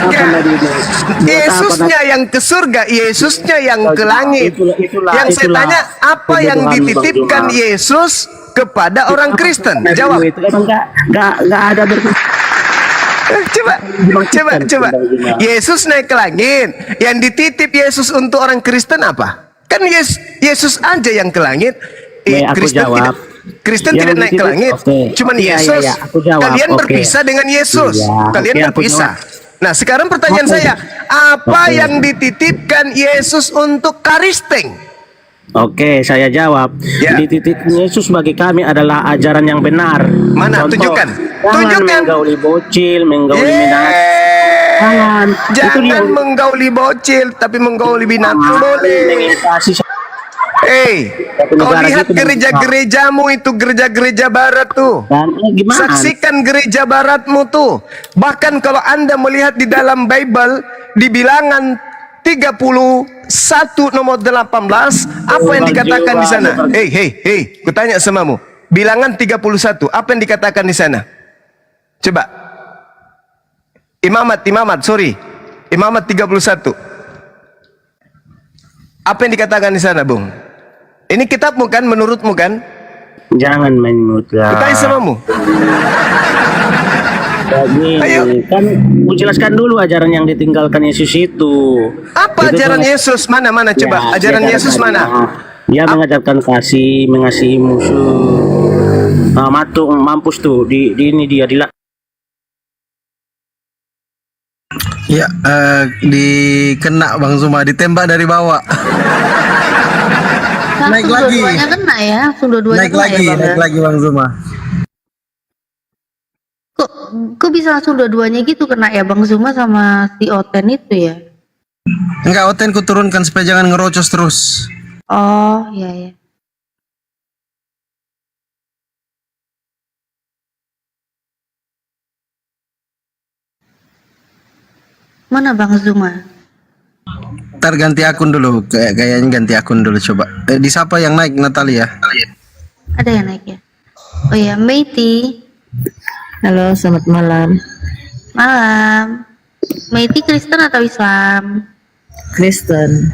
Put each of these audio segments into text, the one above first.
surga. Yesusnya yang ke surga, Yesusnya yang ke langit. Yang saya tanya, apa yang dititipkan Yesus kepada orang Kristen? Jawab. Nggak ada Coba. Yesus naik ke langit. Yang dititip Yesus untuk orang Kristen apa? Kan Yesus aja yang ke langit. Kristen tidak naik ke langit. Cuman Yesus. Kalian berpisah dengan Yesus. Kalian berpisah. Nah, sekarang pertanyaan saya, apa yang dititipkan Yesus untuk Karisteng? Oke, saya jawab. Dititipkan Yesus bagi kami adalah ajaran yang benar. Mana? Contoh, Tunjukkan. Jangan menggauli bocil, menggauli binatang. Jangan menggauli bocil, tapi menggauli binatang boleh. Kau lihat gereja-gerejamu itu, gereja-gereja barat tuh. Saksikan gereja baratmu tuh. Bahkan kalau Anda melihat di dalam Bible, di Bilangan 31 nomor 18, apa yang dikatakan di sana? Hei, kutanya samamu. Bilangan 31, apa yang dikatakan di sana? Coba. Imamat 31. Apa yang dikatakan di sana, Bung? Ini kitabmu kan, menurutmu kan? Jangan menurut. Kutanya samamu. Ayo. Kan jelaskan dulu ajaran yang ditinggalkan Yesus itu. Apa itu ajaran Yesus? Mana coba? Ajaran Yesus mana? Dia mengajarkan kasih, mengasihi musuh. Mampus tuh di ini dia Ya, dikena Bang Zuma, ditembak dari bawah. Naik lagi. Kena ya, naik lagi Bang Zuma. Kok bisa langsung dua-duanya gitu kena ya, Bang Zuma sama si Oten itu ya? Enggak, Oten ku turunkan supaya jangan ngerocos terus. Oh, iya. Mana Bang Zuma? Ntar ganti akun dulu, kayaknya ganti akun dulu coba. Di siapa yang naik, Natalia? Ada yang naik ya? Oh ya, Meiti. Halo, selamat malam. Malam. Meiti Kristen atau Islam? Kristen.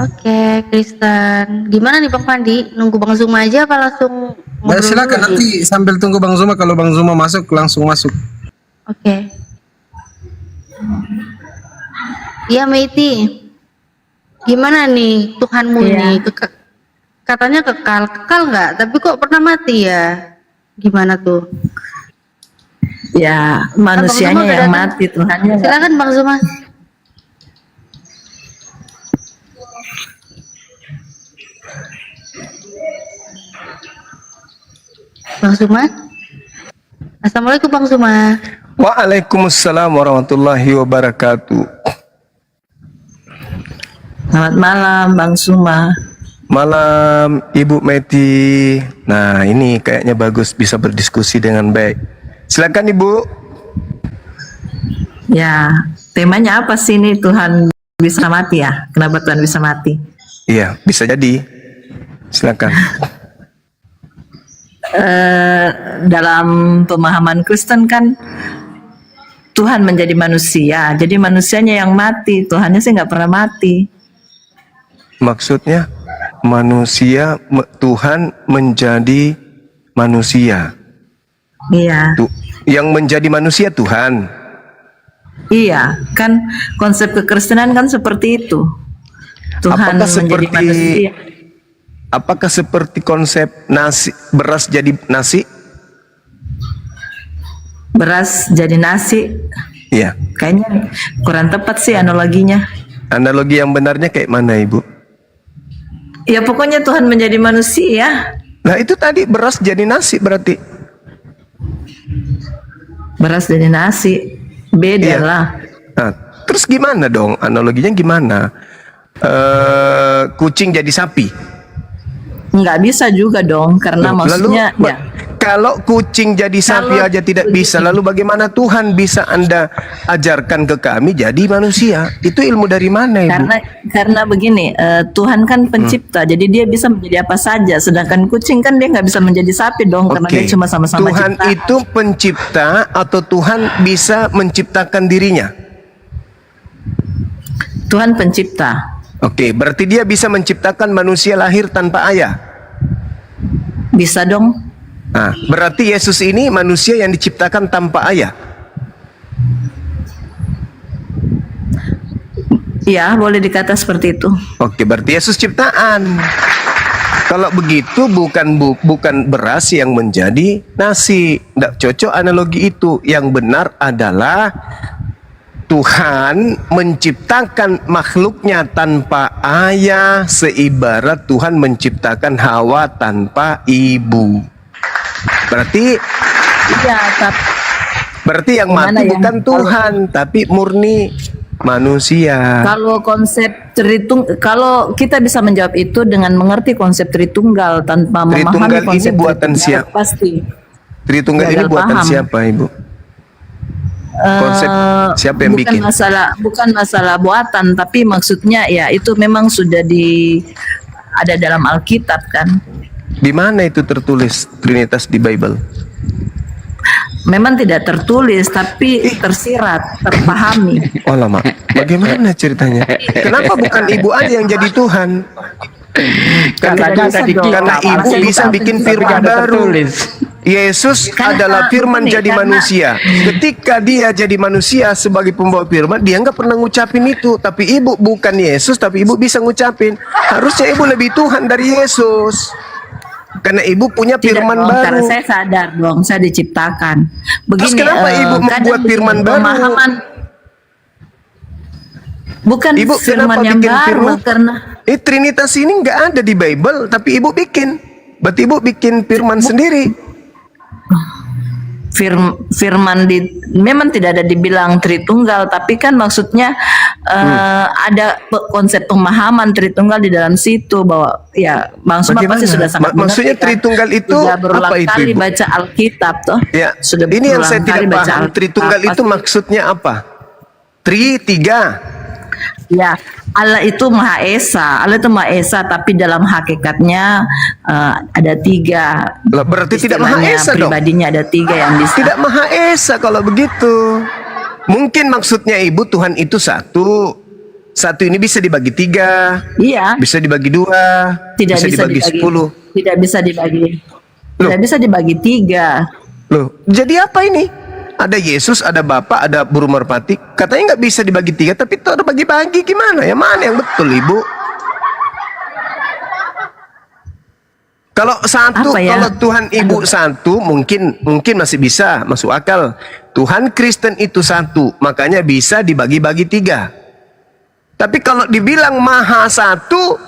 Oke, Kristen. Gimana nih Bang Pandi? Nunggu Bang Zuma aja apa langsung ngobrol Silakan nanti sambil tunggu Bang Zuma. Kalau Bang Zuma masuk, langsung masuk. Oke. Iya Meiti, gimana nih Tuhanmu nih? Katanya kekal nggak? Tapi kok pernah mati ya? Gimana tuh? Ya manusianya yang mati, Tuhannya. Silakan Bang Zuma. Bang Zuma. Assalamualaikum Bang Zuma. Waalaikumsalam warahmatullahi wabarakatuh. Selamat malam Bang Zuma. Malam Ibu Meti. Nah, ini kayaknya bagus bisa berdiskusi dengan baik. Silakan Ibu. Ya, temanya apa sih ini, Tuhan bisa mati ya? Kenapa Tuhan bisa mati? Iya, bisa jadi. Silakan. Dalam pemahaman Kristen kan Tuhan menjadi manusia, jadi manusianya yang mati, Tuhannya sih nggak pernah mati. Maksudnya manusia, Tuhan menjadi manusia. Iya. Yang menjadi manusia Tuhan. Iya, kan konsep kekristenan kan seperti itu. Tuhan menjadi manusia. Apakah seperti konsep nasi, beras jadi nasi? Beras jadi nasi? Iya. Kayaknya kurang tepat sih analoginya. Analogi yang benarnya kayak mana Ibu? Ya pokoknya Tuhan menjadi manusia. Nah itu tadi beras jadi nasi berarti. Beras jadi nasi, beda lah. Nah, terus gimana dong? Analoginya gimana? Kucing jadi sapi? Nggak bisa juga dong, karena maksudnya ya. Kalau kucing jadi sapi aja tidak bisa, lalu bagaimana Tuhan bisa Anda ajarkan ke kami jadi manusia? Itu ilmu dari mana Ibu? Karena begini, Tuhan kan pencipta, jadi dia bisa menjadi apa saja. Sedangkan kucing kan dia nggak bisa menjadi sapi dong, karena dia cuma sama-sama Tuhan ciptaan. itu pencipta atau Tuhan bisa menciptakan dirinya? Tuhan pencipta. Oke, berarti dia bisa menciptakan manusia lahir tanpa ayah. Bisa dong. Nah, berarti Yesus ini manusia yang diciptakan tanpa ayah. Iya, boleh dikata seperti itu. Oke, berarti Yesus ciptaan. Kalau begitu bukan beras yang menjadi nasi. Tidak cocok analogi itu. Yang benar adalah Tuhan menciptakan makhluknya tanpa ayah, seibarat Tuhan menciptakan Hawa tanpa ibu. Berarti Iya, berarti yang Gimana mati ya? bukan Tuhan, tapi murni manusia. kalau kita bisa menjawab itu dengan mengerti konsep Tritunggal tanpa memahami Tritunggal ini konsep buatan Tritunggal, siapa? pasti Tritunggal ini gagal buatan paham. siapa, Ibu? Konsep siapa yang bukan bikin? bukan masalah buatan, tapi maksudnya ya itu memang sudah ada dalam Alkitab kan. Di mana itu tertulis Trinitas di Bible? Memang tidak tertulis tapi tersirat, terpahami. Oh lama. Bagaimana ceritanya? Kenapa bukan ibu aja yang jadi Tuhan? Katanya tadi Karena kita ibu bisa bikin firman baru. Yesus adalah firman begini, jadi karena- manusia. Ketika dia jadi manusia sebagai pembawa firman, dia nggak pernah ngucapin itu. Tapi ibu bukan Yesus, tapi ibu bisa ngucapin. Harusnya ibu lebih Tuhan dari Yesus. Karena ibu punya Tidak firman dong, baru. karena saya sadar dong, saya diciptakan. Terus kenapa ibu kadang membuat begini, firman baru? pemahaman bukan Ibu firman kenapa yang bikin baru firman? karena Trinitas ini nggak ada di Bible, tapi ibu bikin. Berarti ibu bikin firman sendiri. firman memang tidak ada dibilang Tritunggal, tapi kan maksudnya ada konsep pemahaman Tritunggal di dalam situ, bahwa ya Bang Suma pasti Bagaimana? sudah sangat Maksudnya mengerti kan? Tritunggal itu sudah berulang apa itu, kali Ibu? baca Alkitab toh. Ya, Sudah ini yang saya berulang tidak kali baca paham. Alkitab, Tritunggal itu pasti. maksudnya apa? Tiga. Ya, Allah itu Maha Esa. Allah itu Maha Esa, tapi dalam hakikatnya ada tiga. Lah, berarti tidak Maha Istilahnya Esa dong. pribadinya ada tiga yang bisa. Tidak Maha Esa kalau begitu. Mungkin maksudnya ibu Tuhan itu satu. Satu ini bisa dibagi tiga, Iya, bisa dibagi dua, tidak bisa dibagi 10. Tidak bisa dibagi. Loh. Tidak bisa dibagi tiga. Loh, jadi apa ini? Ada Yesus, ada Bapa, ada burung merpati. Katanya nggak bisa dibagi tiga, tapi itu ada bagi-bagi gimana? Ya mana yang betul, Ibu? Kalau satu, Apa ya? kalau Tuhan Ibu satu, mungkin masih bisa masuk akal. Tuhan Kristen itu satu, makanya bisa dibagi-bagi tiga. Tapi kalau dibilang Maha Satu,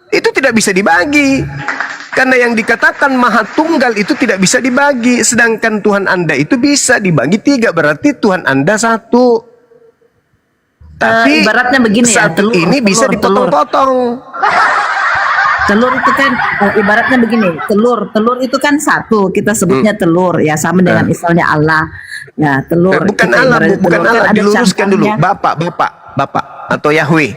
itu tidak bisa dibagi. Karena yang dikatakan Maha Tunggal itu tidak bisa dibagi. Sedangkan Tuhan Anda itu bisa dibagi tiga. Berarti Tuhan Anda satu. Tapi ibaratnya begini ya, satu telur, ini bisa telur. dipotong-potong. Telur itu kan ibaratnya begini, telur itu kan satu, kita sebutnya telur, ya sama dengan misalnya Allah. Ya, telur. Bukan Kita Allah, ibaratnya bukan telur, kan Allah. ada Diluruskan dulu. cangkangnya. Bapak atau Yahweh.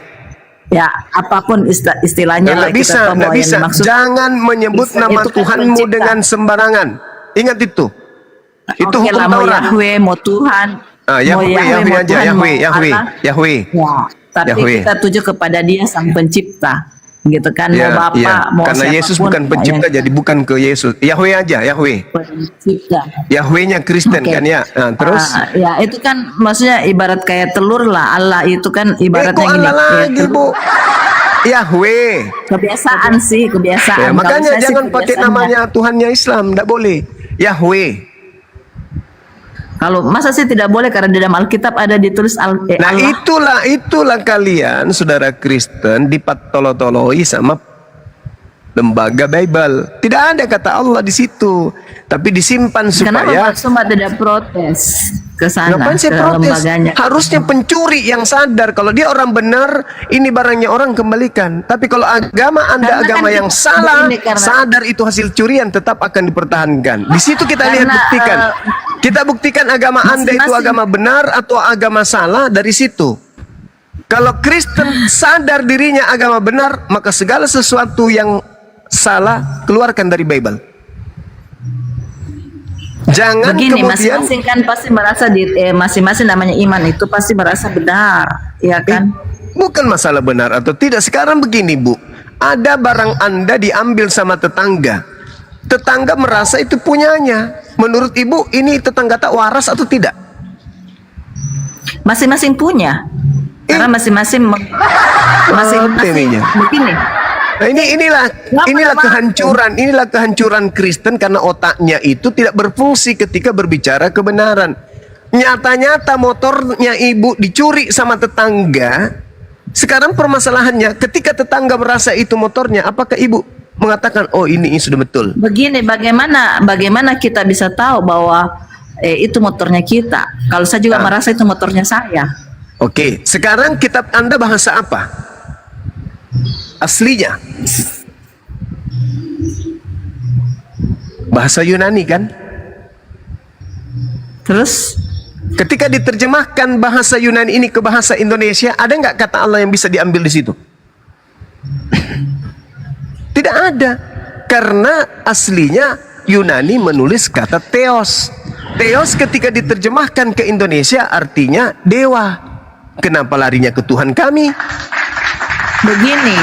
Ya, apapun istilahnya lah, Nggak bisa, kita tahu nggak bahwa yang bisa. dimaksud Jangan menyebut Kristen nama itu kan Tuhanmu pencipta. dengan sembarangan. Ingat itu. Itu Oke hukum lah, mau Taurat. Yahweh, mau Tuhan, mau Yahweh mau aja, Tuhan, Yahweh. mau Allah. Ya. Tapi Yahweh. kita tuju kepada Dia Sang Pencipta, gitu kan? Mau Bapa, mau Karena Yesus siapapun, bukan pencipta, ya, jadi bukan ke Yesus. Yahweh aja, Yahweh. Pencipta. Yahwehnya Kristen Oke. kan ya. Nah, terus ya itu kan maksudnya ibarat kayak telur lah. Allah itu kan ibaratnya kok gini. Allah ya, lagi, telur. Bu? Yahweh. Kebiasaan sih, kebiasaan. Ya, Kalau makanya saya sih jangan pakai kebiasaannya. namanya Tuhannya Islam, enggak boleh. Yahweh. Kalau masa sih tidak boleh, karena di dalam Alkitab ada ditulis Nah, Allah. itulah kalian saudara Kristen dipatolo-toloi sama lembaga Bible. Tidak ada kata Allah di situ, tapi disimpan Kenapa supaya Pak Suma tidak protes ke sana, ngapain ke saya protes? lembaganya? Harusnya pencuri yang sadar kalau dia orang benar, ini barangnya orang kembalikan. Tapi kalau agama Anda Karena agama kan yang kita- salah, begini, karena- sadar itu hasil curian, tetap akan dipertahankan. Di situ kita lihat Karena, buktikan. Kita buktikan agama Anda itu masing-masing- agama benar atau agama salah dari situ. Kalau Kristen sadar dirinya agama benar, maka segala sesuatu yang salah keluarkan dari Bible. Jangan Begini, kemudian masing-masing kan pasti merasa masing-masing namanya iman itu pasti merasa benar, ya kan? Bukan masalah benar atau tidak. Sekarang begini, Bu. Ada barang Anda diambil sama tetangga. Tetangga merasa itu punyanya. Menurut Ibu, ini tetangga tak waras atau tidak? Masing-masing punya. Karena masing-masing Teminya. begini. Nah, inilah kehancuran Kristen karena otaknya itu tidak berfungsi ketika berbicara kebenaran. Nyata-nyata motornya Ibu dicuri sama tetangga. Sekarang permasalahannya, ketika tetangga merasa itu motornya, apakah Ibu mengatakan, oh ini sudah betul? Begini, bagaimana kita bisa tahu bahwa itu motornya kita? Kalau saya juga merasa itu motornya saya. Oke, sekarang kitab Anda bahasa apa? Aslinya bahasa Yunani kan? Terus Ketika diterjemahkan bahasa Yunani ini ke bahasa Indonesia, ada nggak kata Allah yang bisa diambil di situ? Tidak ada, karena aslinya Yunani menulis kata theos. Theos ketika diterjemahkan ke Indonesia artinya dewa. Kenapa larinya ke Tuhan kami? begini,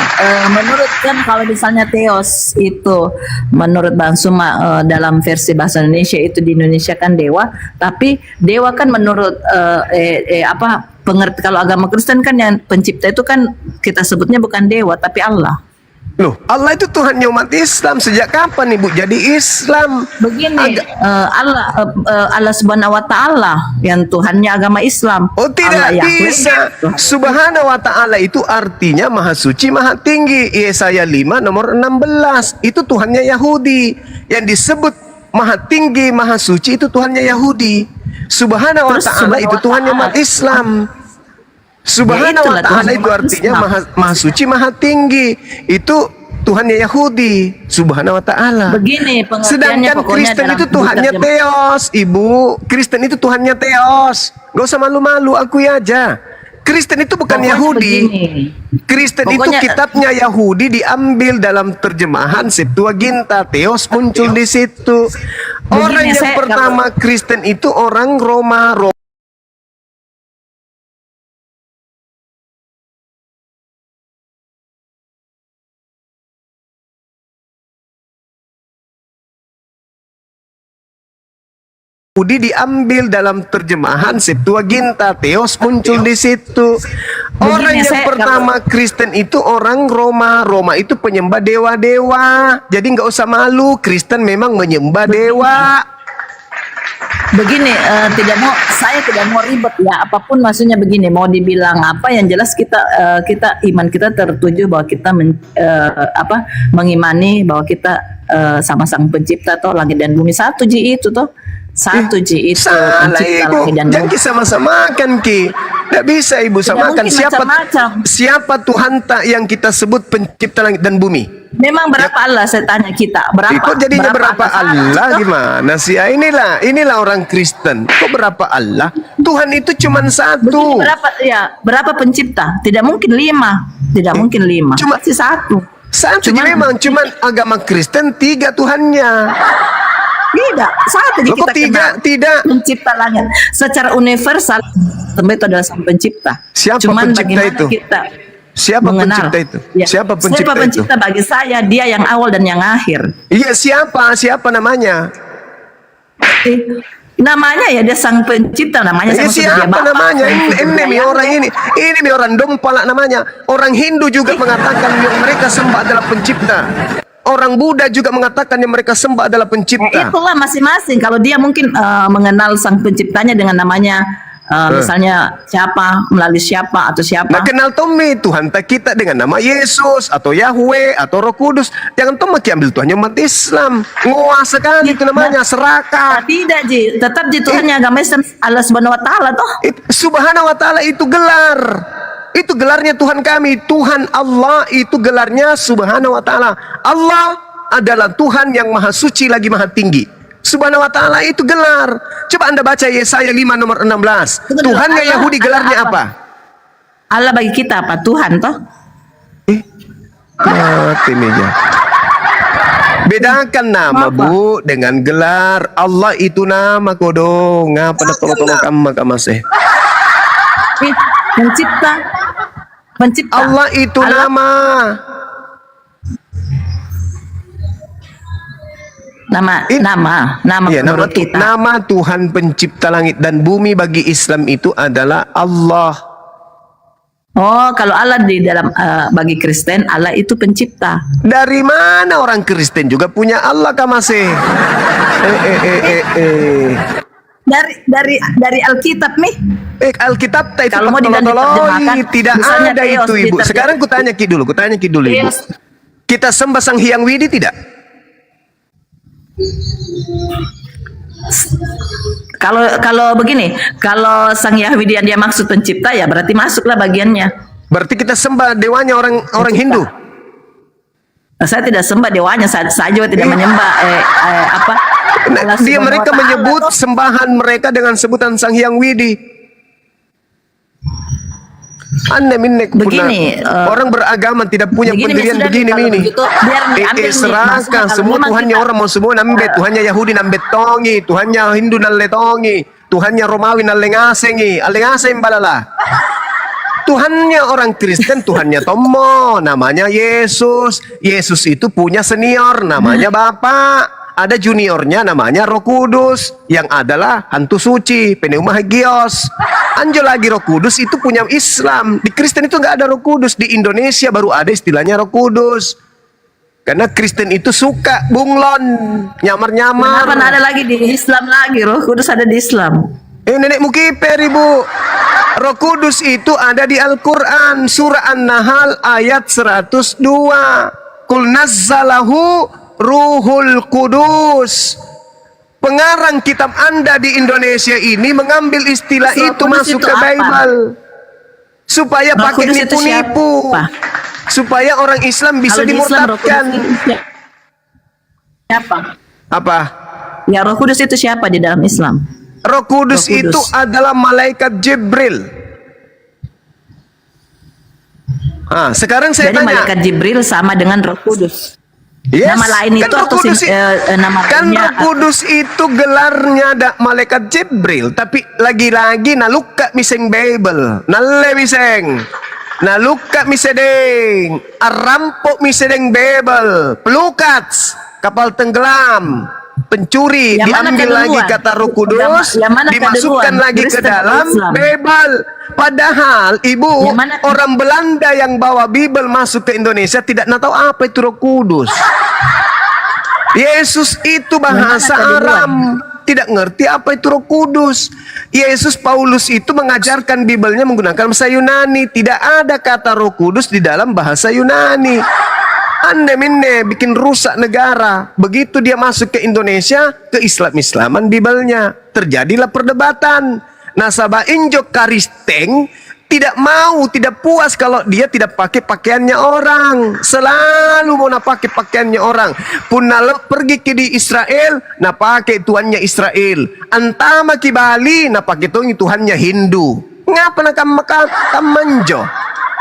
menurut kan kalau misalnya Theos itu menurut Bang Suma dalam versi bahasa Indonesia itu di Indonesia kan dewa, tapi dewa kan menurut apa pengerti kalau agama Kristen kan yang pencipta itu kan kita sebutnya bukan dewa tapi Allah. Loh, Allah itu Tuhannya umat Islam. Sejak kapan Ibu jadi Islam? Begini, Allah Subhanahu wa Ta'ala yang Tuhannya agama Islam. Oh, tidak bisa. Subhanahu wa Ta'ala itu artinya Maha Suci, Maha Tinggi. Yesaya 5 nomor 16. Itu Tuhannya Yahudi. Yang disebut Maha Tinggi, Maha Suci itu Tuhannya Yahudi. Subhanahu wa Ta'ala itu Tuhannya umat Islam. Subhanahu wa Ta'ala itu artinya maha suci, maha tinggi. Itu Tuhannya Yahudi, Subhanahu wa Ta'ala. Begini pengertiannya. Sedangkan Kristen itu Tuhannya Theos, Ibu. Kristen itu Tuhannya Theos. Gak usah malu-malu, akui aja. Kristen itu bukan pokoknya Yahudi. Begini. Kristen pokoknya, itu kitabnya Yahudi diambil dalam terjemahan Septuaginta. Theos muncul di situ. Orang yang pertama Kristen itu orang Roma. Yahudi diambil dalam terjemahan Septuaginta. Theos muncul di situ. Orang yang pertama Kristen itu orang Roma. Roma itu penyembah dewa-dewa. Jadi nggak usah malu. Kristen memang menyembah dewa. Begini, saya tidak mau ribet ya. Apapun maksudnya begini. Mau dibilang apa? Yang jelas kita iman kita tertuju bahwa kita mengimani bahwa kita sama sang pencipta toh langit dan bumi satu ji itu toh. Satu ji itu salah Ibu, jangan sama-samakan Ki. Tidak bisa Ibu samakan. Siapa Tuhan tak yang kita sebut pencipta langit dan bumi? Memang berapa Allah saya tanya kita? Berapa? Kok jadinya berapa Allah gimana sih? Inilah orang Kristen. Kok berapa Allah? Tuhan itu cuma satu. Berapa pencipta? Tidak mungkin 5. Tidak mungkin 5. Cuma satu. Satu memang cuman agama Kristen 3 Tuhannya. Tidak, satu kita tidak pencipta langit secara universal itu adalah sang pencipta. Siapa cuman pencipta itu? Siapa pencipta itu? Ya. Siapa pencipta itu? Bagi saya dia yang awal dan yang akhir. Iya, siapa namanya? Namanya ya dia sang pencipta namanya. Siapa namanya? Ini orang dompalak namanya. Orang Hindu juga mengatakan yang mereka sembah adalah pencipta. Orang Buddha juga mengatakan yang mereka sembah adalah pencipta. Itulah masing-masing. Kalau dia mungkin mengenal sang penciptanya dengan namanya, misalnya siapa, melalui siapa atau siapa. Nah, kenal Tommy Tuhan kita dengan nama Yesus atau Yahweh atau Roh Kudus. Jangan Tommy ambil Tuhannya umat Islam. Nguasa sekali itu namanya serakah. Tidak Ji, tetap Ji Tuhannya agama Islam Allah Subhanahu wa Ta'ala toh. Subhanahu wa Ta'ala itu gelar. Itu gelarnya Tuhan kami. Tuhan Allah itu gelarnya Subhanahu wa Ta'ala. Allah adalah Tuhan yang maha suci lagi maha tinggi. Subhanahu wa Ta'ala itu gelar. Coba Anda baca Yesaya 5 nomor 16. Tuhannya Yahudi gelarnya apa? Allah bagi kita apa? Tuhan toh? Mati meja. Bedakan nama Bu dengan gelar. Allah itu nama kodong. Ngapa tolong kamu masih? Pencipta. Pencipta. Allah itu nama. Nama Iya, nama, menurut kita. nama Tuhan pencipta langit dan bumi bagi Islam itu adalah Allah. Oh, kalau Allah di dalam bagi Kristen, Allah itu pencipta. Dari mana orang Kristen juga punya Allah kah masih? Dari Alkitab nih. Alkitab itu Kalau mau tolong, tidak misalnya ada Theos itu Ibu. Sekarang kutanya Ki dulu, Ibu. Theos. Kita sembah Sang Hyang Widi tidak? Kalau begini, kalau Sang Yahwidi yang dia maksud pencipta ya berarti masuklah bagiannya. Berarti kita sembah dewanya orang Hindu. Nah, saya tidak sembah dewanya, saya juga tidak menyembah apa. Allah Subhanahu Mereka wa Ta'ala menyebut toh. sembahan mereka dengan sebutan Sang Hyang Widi. Aneh minnek Begini, orang beragama tidak punya begini, pendirian sudah, begini kalau ini. begitu, biar diambil nih, Serahkan maksudnya kalau semua memang Tuhannya kita- orang mau semua nambe, Tuhannya Yahudi nambe tongi, Tuhannya Hindu nalle tongi, Tuhannya Romawi nalle ngasengi, ale ngaseng balala. Tuhannya orang Kristen, Tuhannya Tomo, namanya Yesus. Yesus itu punya senior, namanya Bapak. Ada juniornya namanya Roh Kudus, yang adalah hantu suci, pneuma hagios. Anjo lagi Roh Kudus itu punya Islam. Di Kristen itu nggak ada Roh Kudus. Di Indonesia baru ada istilahnya Roh Kudus. Karena Kristen itu suka bunglon, nyamar-nyamar. Kenapa ada lagi di Islam lagi? Roh Kudus ada di Islam. Nenekmu kiper, Ibu. Roh Kudus itu ada di Al-Quran, surah An-Nahl ayat 102. Qul nazzalahu Ruhul Kudus. Pengarang kitab Anda di Indonesia ini mengambil istilah Roh itu Kudus masuk itu ke apa? Bible supaya Roh pakai Kudus itu nipu-nipu, siapa? supaya orang Islam bisa Kalau di Islam Roh Kudus dimurtadkan. itu siapa? Apa? Ya Roh Kudus itu siapa di dalam Islam? Roh Kudus Roh Kudus. itu adalah malaikat Jibril. Sekarang saya Jadi tanya. malaikat Jibril sama dengan Roh Kudus. Yes, Nama lain itu Roh atau Kudus nama kan lainnya Roh Kudus itu gelarnya malaikat Jibril, tapi lagi-lagi nalukka miseng Bible, nalle miseng, nalukka misedeng, arampok misedeng Bible, pelukats, kapal tenggelam, pencuri, Yang mana diambil lagi keduluan? kata Roh Kudus, Yang mana dimasukkan keduluan? lagi ke Kristen atau dalam Islam? Bible. Padahal Ibu, Yang mana- orang Belanda yang bawa Bible masuk ke Indonesia tidak tahu apa itu Roh Kudus. Yesus itu bahasa Yang mana keduluan? Aram, tidak ngerti apa itu Roh Kudus. Yesus Paulus itu mengajarkan Bible-nya menggunakan bahasa Yunani, tidak ada kata Roh Kudus di dalam bahasa Yunani. Anda minne bikin rusak negara. Begitu dia masuk ke Indonesia, ke Islam-Islaman Bible-nya, terjadilah perdebatan. Nasabah injok karisteng tidak puas kalau dia tidak pakai pakaiannya orang. Selalu mau pakai pakaiannya orang. Pun pergi ke di Israel, pakai tuannya Israel. Antama ki Bali, pakai tuannya Hindu. Ngapa nak kamanjo?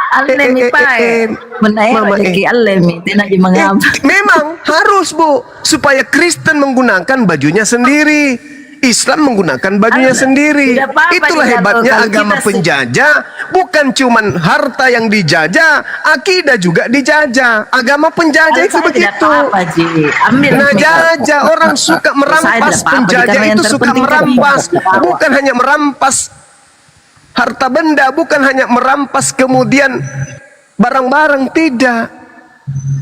Alemi pae. Mama, Menaik alemi, tidak mengapa. Memang harus Bu, supaya Kristen menggunakan bajunya sendiri, Islam menggunakan bajunya sendiri. Tidak apa-apa Itulah dia, hebatnya kalau agama kita penjajah. Bukan cuman harta yang dijajah, akidah juga dijajah. Agama penjajah itu Saya tidak begitu. apa-apa, Ji. Ambil. Nah, jajah orang suka merampas, Saya tidak apa-apa, penjajah karena yang itu suka terpenting kan merampas, tidak apa-apa. bukan hanya merampas harta benda, bukan hanya merampas kemudian barang-barang, tidak.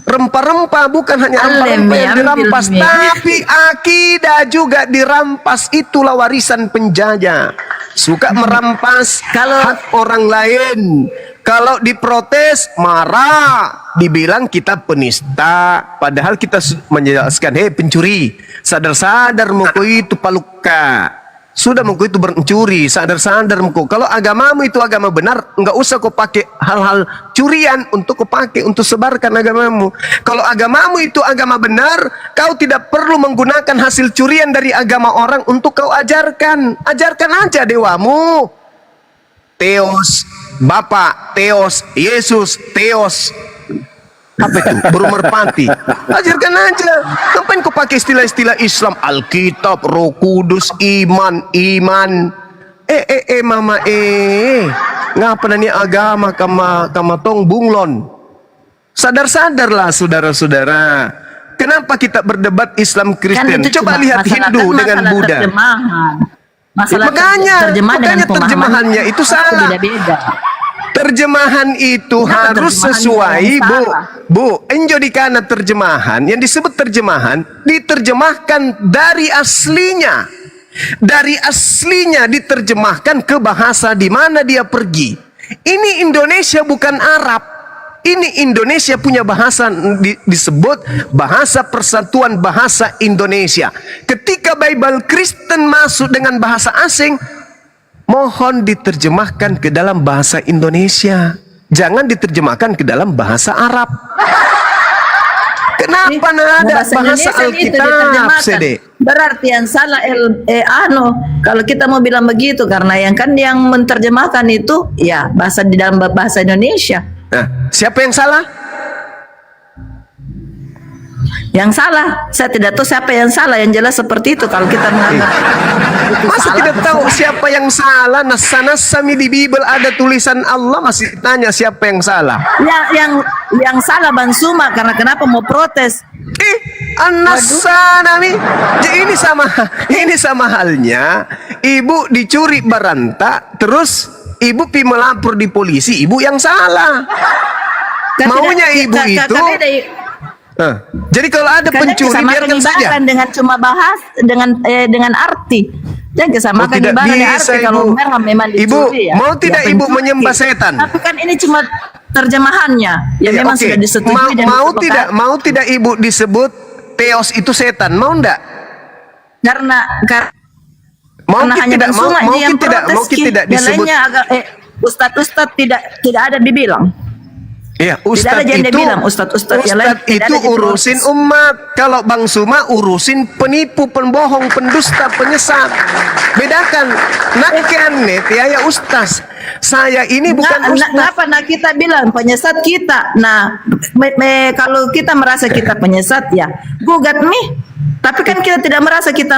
Rempah-rempah bukan hanya rempah-rempah yang dirampas, tapi akidah juga dirampas. Itulah warisan penjajah. Suka merampas hak orang lain. Kalau diprotes, marah. Dibilang kita penista. Padahal kita menjelaskan, hei pencuri, sadar-sadar muka itu paluka. Sudah muka itu mencuri, sadar-sadar muka. Kalau agamamu itu agama benar, enggak usah kau pakai hal-hal curian untuk kau pakai untuk sebarkan agamamu. Kalau agamamu itu agama benar, kau tidak perlu menggunakan hasil curian dari agama orang untuk kau ajarkan. Ajarkan aja dewamu. Theos, Bapak, Theos, Yesus, Theos. Apa itu? Burung merpati. Ajarkan aja. Ngapain kau pakai istilah-istilah Islam? Alkitab, Roh Kudus, iman. Mama. ngapa nani agama kama tong bunglon. Sadar-sadarlah saudara-saudara. Kenapa kita berdebat Islam Kristen? itu Coba cuma lihat masalah- Hindu kan dengan masalah Buddha. terjemahan. Masalah Makanya dengan terjemahannya itu salah. Beda-beda. Terjemahan itu Kenapa harus terjemahannya sesuai, yang Bu. salah? Bu, enjo dikana terjemahan, yang disebut terjemahan diterjemahkan dari aslinya. Dari aslinya diterjemahkan ke bahasa di mana dia pergi. Ini Indonesia bukan Arab. Ini Indonesia punya bahasa disebut bahasa Persatuan Bahasa Indonesia. Ketika Bible Kristen masuk dengan bahasa asing, mohon diterjemahkan ke dalam bahasa Indonesia. Jangan diterjemahkan ke dalam bahasa Arab. Kenapa ada bahasa Indonesia itu Alkitab, diterjemahkan. Sede? Berarti yang salah kalau kita mau bilang begitu, karena yang menerjemahkan itu ya bahasa di dalam bahasa Indonesia. Nah, siapa yang salah? Yang salah, saya tidak tahu siapa yang salah. Yang jelas seperti itu. Kalau kita menganggap itu Masa salah, tidak tahu siapa yang salah? Nasa-nasami di Bible ada tulisan Allah, masih tanya siapa yang salah. yang salah Bang Suma, karena kenapa mau protes? An-nasanami. Jadi ini sama halnya ibu dicuri baranta, terus ibu pi melapor di polisi, ibu yang salah. Maunya ibu itu. Jadi kalau ada pencuri biarkan saja. Dengan cuma bahas dengan arti. Jangan kesamakan tidak ibarat dengan bisa, arti. Kalau Ibu. merah memang dicuri Ibu, ya. mau tidak Ya, ibu pencuri. menyembah setan? Tapi kan ini cuma terjemahannya. Ya Iya, memang oke. sudah disetujui dan disepakati. Mau tidak ibu disebut Theos itu setan? Mau enggak? Karena Mau karena hanya tidak? Bang Suma Mau yang tidak? protes, Mau Ki. tidak Yang disebut? lainnya agak ustadz tidak ada dibilang. Iya, ada Ustadz yang dia itu, bilang, Ustadz yang lain tidak itu ada yang urusin diprotes. umat. Kalau Bang Suma urusin penipu, pembohong, pendusta, penyesat. Bedakan. Nakan net ya Ustaz. Saya ini bukan Ustaz. Kenapa kita bilang penyesat kita? Nah, kalau kita merasa kita penyesat ya gugat nih. Tapi kan kita tidak merasa kita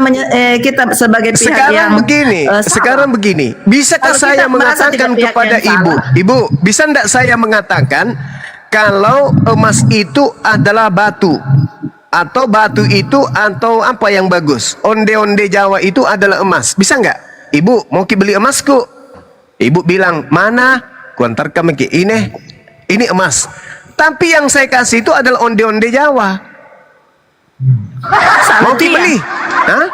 sebagai pihak yang salah. Sekarang begini, bisakah Kalau saya kita merasa mengatakan tidak pihak kepada yang ibu, salah. ibu, bisa enggak saya mengatakan kalau emas itu adalah batu atau batu itu atau apa yang bagus? Onde-onde Jawa itu adalah emas. Bisa enggak? Ibu, mau beli emasku? Ibu bilang, "Mana? Kuantarkan ke ini emas." Tapi yang saya kasih itu adalah onde-onde Jawa. Salah Mau itu beli? ya. Hah?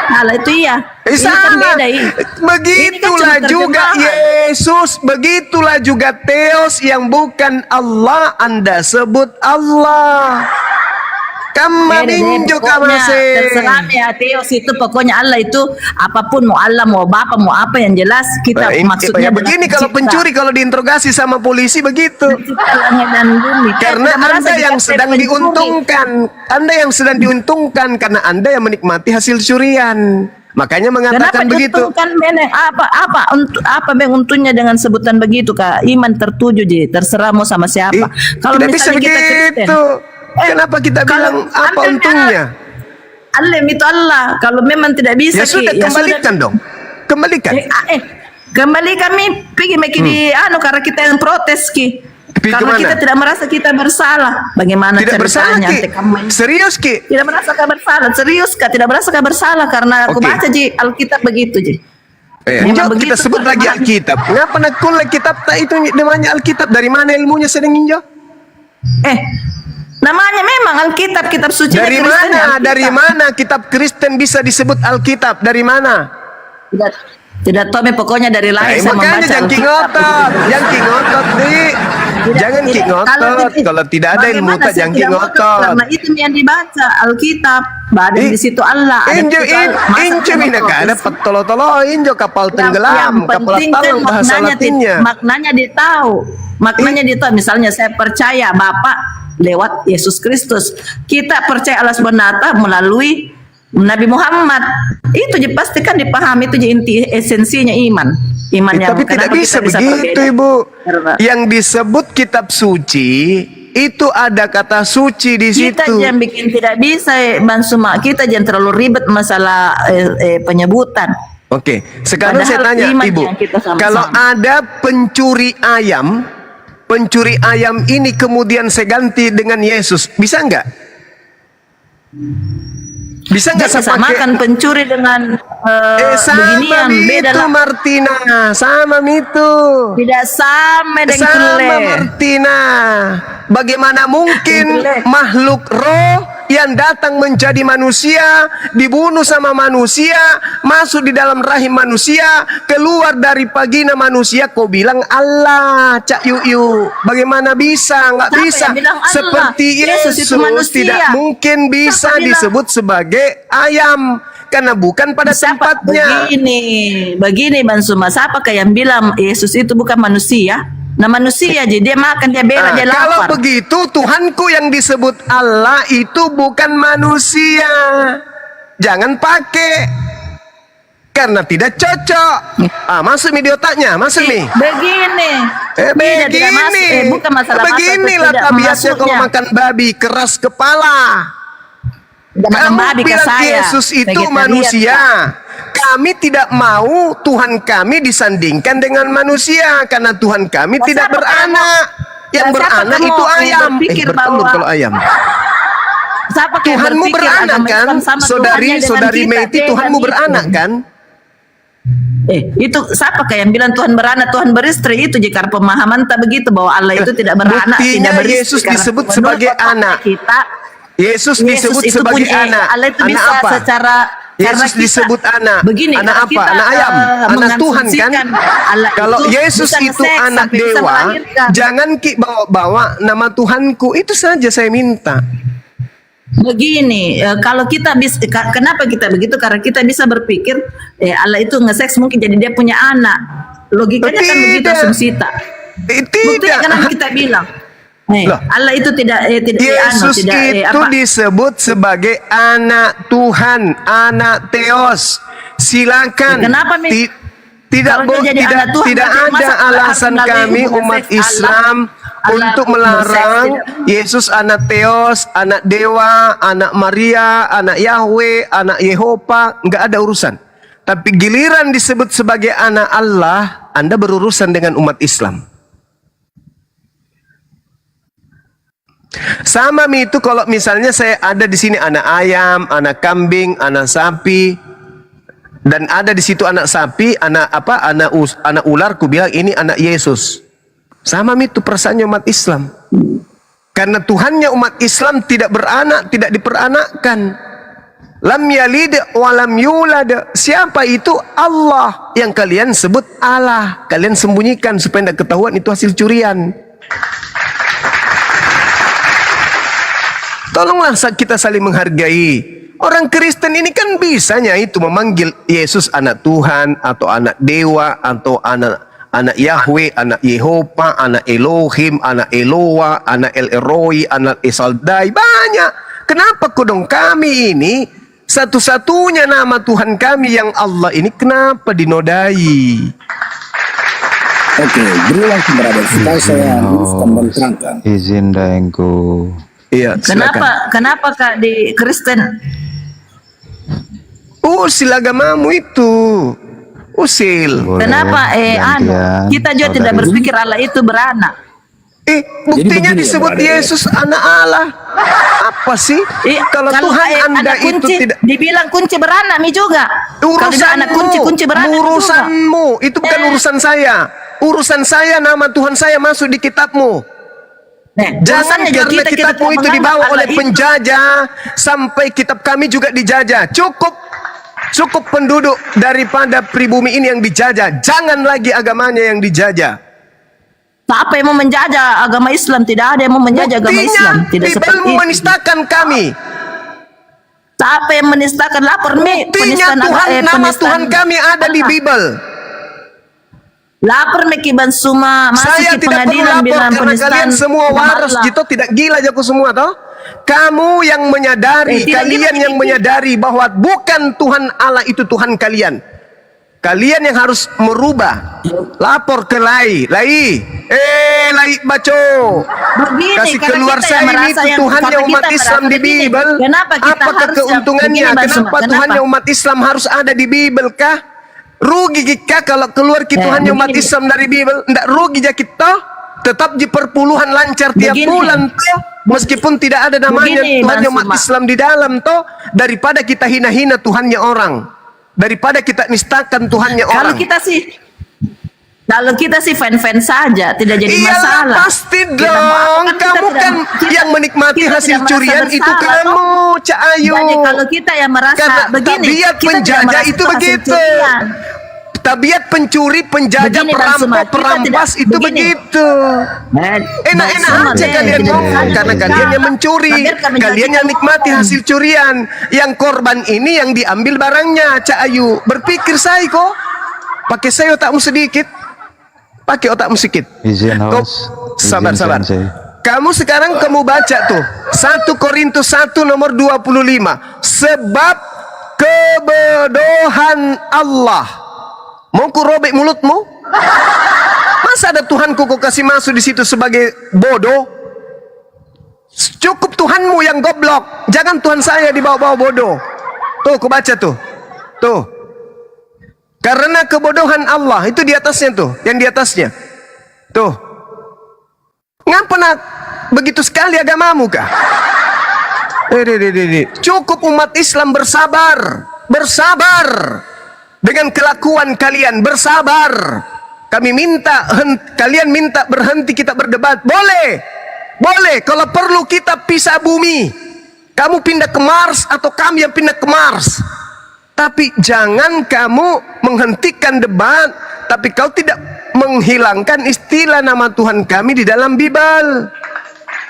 Salah itu iya. Ini kan Salah. beda, ini. Begitulah Ini kan cuma juga terjemahan. Yesus, begitulah juga Theos yang bukan Allah Anda sebut Allah. Kama ninjo kama terserah ya Theos itu pokoknya Allah itu apapun, mau Allah mau Bapa mau apa, yang jelas kita maksudnya adalah begini kalau pencipta. pencuri kalau diinterogasi sama polisi begitu. Pencipta langit dan bumi. Karena Kita merasa Anda yang kita sedang pencuri. diuntungkan. Anda yang sedang diuntungkan karena Anda yang menikmati hasil curian. Makanya mengatakan Kenapa begitu. diuntungkan meneng? Apa bang untungnya dengan sebutan begitu, Kak? Iman tertuju ji, terserah mau sama siapa. Kalau Tidak bisa misalnya kita Kristen, begitu. Kenapa kita bilang apa Anda- untungnya? Allah itu Allah. Kalau memang tidak bisa, Ya sudah, Ki, kembalikan dong. Kembalikan. Kembali kami pergi di karena kita yang protes, Ki. Pergi Karena kemana? kita tidak merasa kita bersalah. Bagaimana Tidak bersalah, ceritanya? Ki. Ante kamu Serius, Ki. tidak merasa bersalah, serius Kak, tidak merasa bersalah karena aku Oke. baca ji Alkitab begitu ji. Injo Memang begitu, kita sebut Pak. lagi Alkitab. Ngapa nak kulik kitab tak itu namanya Alkitab? Dari mana ilmunya sedang Injo? Namanya memang Alkitab, kitab suci Dari mana? Dari mana kitab Kristen bisa disebut Alkitab? Dari mana? Tidak tahu, pokoknya dari lahir saya Makanya membaca jangan kingotot, jangan kingotot, Di. Jangan kingotot. Kalau tidak ada ilmu tak jangan kingotot. Karena itu yang dibaca Alkitab. Ada di situ Allah. Ada Injo di situ Allah. injo Masa mina kita ka ada protes? petolo-tolo injo kapal Yang tenggelam, kapal penting talang kan bahasa Latinnya. maknanya ditahu. Maknanya ditahu. Misalnya saya percaya Bapak lewat Yesus Kristus. Kita percaya Allah SWT melalui Nabi Muhammad. Itu pasti kan dipahami, itu inti esensinya iman. Iman yang Tapi tidak kenapa bisa kita begitu, berbeda? Ibu. Karena Yang disebut kitab suci itu ada kata suci di kita situ. jangan bikin tidak bisa, Bang Suma. Kita jangan terlalu ribet masalah penyebutan. Oke, sekarang Padahal saya tanya iman Ibu, yang kita sama-sama. kalau ada pencuri ayam ini kemudian saya ganti dengan Yesus, bisa nggak? Bisa nggak Jangan saya pakai? samakan pencuri dengan Sama beginian, beda itu lah. Martina, sama itu. Tidak sama dengan Sama tule. Martina. Bagaimana mungkin Tule. makhluk roh yang datang menjadi manusia, dibunuh sama manusia, masuk di dalam rahim manusia, keluar dari vagina manusia, kau bilang Allah, Cak Yuyu. Bagaimana bisa? Nggak Siapa bisa. yang bilang Allah? Seperti Yesus Yesus itu manusia. tidak mungkin bisa Siapa bilang? disebut sebagai ayam karena bukan pada Siapa? tempatnya. Begini Bang Suma, siapakah yang bilang Yesus itu bukan manusia? Nah manusia aja, dia makan, dia berak, Nah, dia kalau lapar. begitu Tuhanku yang disebut Allah itu bukan manusia. Jangan pakai. Karena tidak cocok. Masuk di otaknya, masuk nih. Begini. Tidak masuk. Begini. Bukan masalah masuk atau Beginilah tidak tabiatnya kalau masuknya. makan babi, keras kepala. Tidak makan Kamu babi ke bilang saya. Yesus itu Vegetarian, manusia. Kak. Kami tidak mau Tuhan kami disandingkan dengan manusia karena Tuhan kami Nah, tidak siapa beranak. Yang siapa beranak kamu itu yang ayam. berpikir Bertelur bahwa- kalau ayam. Siapa yang Tuhanmu berpikir beranak agama kan? Islam sama Tuhannya Saudari dengan kita? Meti, Tidak Tuhanmu gitu. beranak kan? Itu siapa yang bilang Tuhan beranak, Tuhan beristri? Itu jika pemahaman tak begitu bahwa Allah itu tidak beranak, Buktinya tidak beristri. Yesus Karena disebut menurut sebagai otak anak. Kita, Yesus disebut itu sebagai punya anak. Allah itu Anak bisa apa? secara karena Yesus kita- disebut anak. Begini, Anak kalau apa? kita, Anak ayam. Anak Tuhan kan? mengasumsikan Allah Kalau itu Yesus bisa itu nge-seks anak sampai bisa dewa, melahirkan. jangan ki bawa-bawa nama Tuhanku. Itu saja saya minta. Begini, kalau kita bisa, kenapa kita begitu? Karena kita bisa berpikir, Allah itu nge-seks mungkin jadi dia punya anak. Logikanya kan begitu Tidak. asumsi kita. Buktinya Tidak. kenapa kita bilang, Loh. Allah itu tidak Yesus tidak itu disebut sebagai anak Tuhan, anak Theos. Silakan. Kenapa, Mi? Tidak Kalau dia jadi tidak anak Tuhan, tidak berarti ada masa alasan harus kami melalui umat hubungan seks Islam Allah untuk itu melarang berseks, Yesus anak Theos, anak dewa, anak Maria, anak Yahweh, anak Yehova, nggak ada urusan. Tapi giliran disebut sebagai anak Allah, Anda berurusan dengan umat Islam. Sama Mi itu kalau misalnya saya ada di sini anak ayam, anak kambing, anak sapi, dan ada di situ anak sapi, anak apa, anak ular, ku bilang ini anak Yesus. Sama Mi itu perasaannya umat Islam. Karena Tuhannya umat Islam tidak beranak, tidak diperanakkan. Lam yalid wa lam yulad. Siapa itu? Allah. Yang kalian sebut Allah. Kalian sembunyikan supaya tidak ketahuan itu hasil curian. Tolonglah kita saling menghargai. Orang Kristen ini kan bisanya itu memanggil Yesus anak Tuhan, atau anak dewa, atau anak Yahweh, anak Yehova, anak Elohim, anak Eloa, anak El Eroi, anak Esaldai. Banyak. Kenapa kodong kami ini satu-satunya nama Tuhan kami yang Allah ini kenapa dinodai? Oke, berilah kepada supaya saya luruskan dan terangkan. Izin daengku. Iya, silakan. Kenapa Kak di Kristen? Usil agamamu itu. Usil. Boleh Kenapa gantian, kita juga tidak saudari. berpikir Allah itu beranak? Buktinya begini ya, disebut brother. Yesus anak Allah. Apa sih? Kalau Tuhan Anda anak itu kunci, tidak dibilang kunci beranak Mi juga. Kalau dia anak kunci beranak Mi juga. urusanmu, itu bukan urusan saya. Urusan saya, nama Tuhan saya masuk di kitabmu. Jangan urusannya juga karena kitabmu tidak itu dibawa menganggap oleh Allah itu. penjajah, sampai kitab kami juga dijajah. Cukup penduduk daripada pribumi ini yang dijajah. Jangan lagi agamanya yang dijajah. Siapa yang mau menjajah agama Islam? Tidak ada yang mau menjajah agama Islam. Tidak seperti Bibelmu itu. menistakan kami. Siapa yang menistakan? Lapor Mi. Buktinya Penistaan Tuhan, nama penistaan Tuhan kami ada di Allah. Bibel. Lapor Mi Kiban Suma. Masuk Saya ke tidak perlu pengadilan lapor bilang karena penistaan kalian semua agama waras Allah. gitu, tidak gila jago semua toh. Kamu yang menyadari, tidak kalian gila, yang tidak menyadari bahwa bukan Tuhan Allah itu Tuhan kalian. Kalian yang harus merubah. Lapor ke Lai baco. Begini, Kasih karena keluar kita saya yang ini merasa itu yang- Tuhannya karena umat kita Islam merasa di begini. Bibel. Kenapa kita Apakah harus keuntungannya? begini, Bang Suma? Kenapa Tuhannya Kenapa? umat Islam harus ada di Bibel kah? Rugi kita kalau keluar kita hanya umat begini. Islam dari Bible. Ndak rugi aja kita. Tetap di perpuluhan lancar tiap Begini. bulan toh. Meskipun tidak ada namanya Begini, Tuhannya Bang umat Suma. Islam di dalam toh. Daripada kita hina-hina Tuhannya orang. Daripada kita nistakan Tuhannya Kalau orang. kita sih fan-fan saja, tidak jadi Iyalah, masalah. pasti Kita dong. mau apa, Kamu kita kan tidak- yang menikmati kita hasil tidak merasa curian itu bersalah, kamu, toh. Cak Ayu. Jadi kalau kita yang merasa Karena begini, tabiat kita tidak penjajah merasa itu hasil begitu. curian. Tabiat pencuri, penjajah, Begini, Bang perampok, Suma, kita perampas tidak- itu begini. begitu. Enak-enak Bang Suma, aja kalian tidak ngomong bisa karena kita- kalian yang mencuri, Biarkan kalian yang menjadi nikmati ngomong. hasil curian. Yang korban ini yang diambil barangnya, Cak Ayu. Berpikir saya kok, pakai saya otakmu sedikit, pakai otakmu sedikit. Izin Kau- host. Sabar. Sensei. Kamu sekarang kamu baca tuh 1 Korintus 1 nomor 25. Sebab kebodohan Allah. Mau ku robek mulutmu? Masa ada Tuhanku kau kasih masuk di situ sebagai bodoh? Cukup Tuhanmu yang goblok. Jangan Tuhan saya dibawa-bawa bodoh. Tuh, ku baca tuh. Tuh. Karena kebodohan Allah itu di atasnya tuh, yang di atasnya. Tuh. Ngapa nak begitu sekali agamamu kah? Cukup umat Islam bersabar, bersabar dengan kelakuan kalian, bersabar. Kami minta, kalian minta berhenti kita berdebat. Boleh, boleh. Kalau perlu kita pisah bumi. Kamu pindah ke Mars atau kami yang pindah ke Mars. Tapi jangan kamu menghentikan debat, tapi kau tidak menghilangkan istilah nama Tuhan kami di dalam Bible.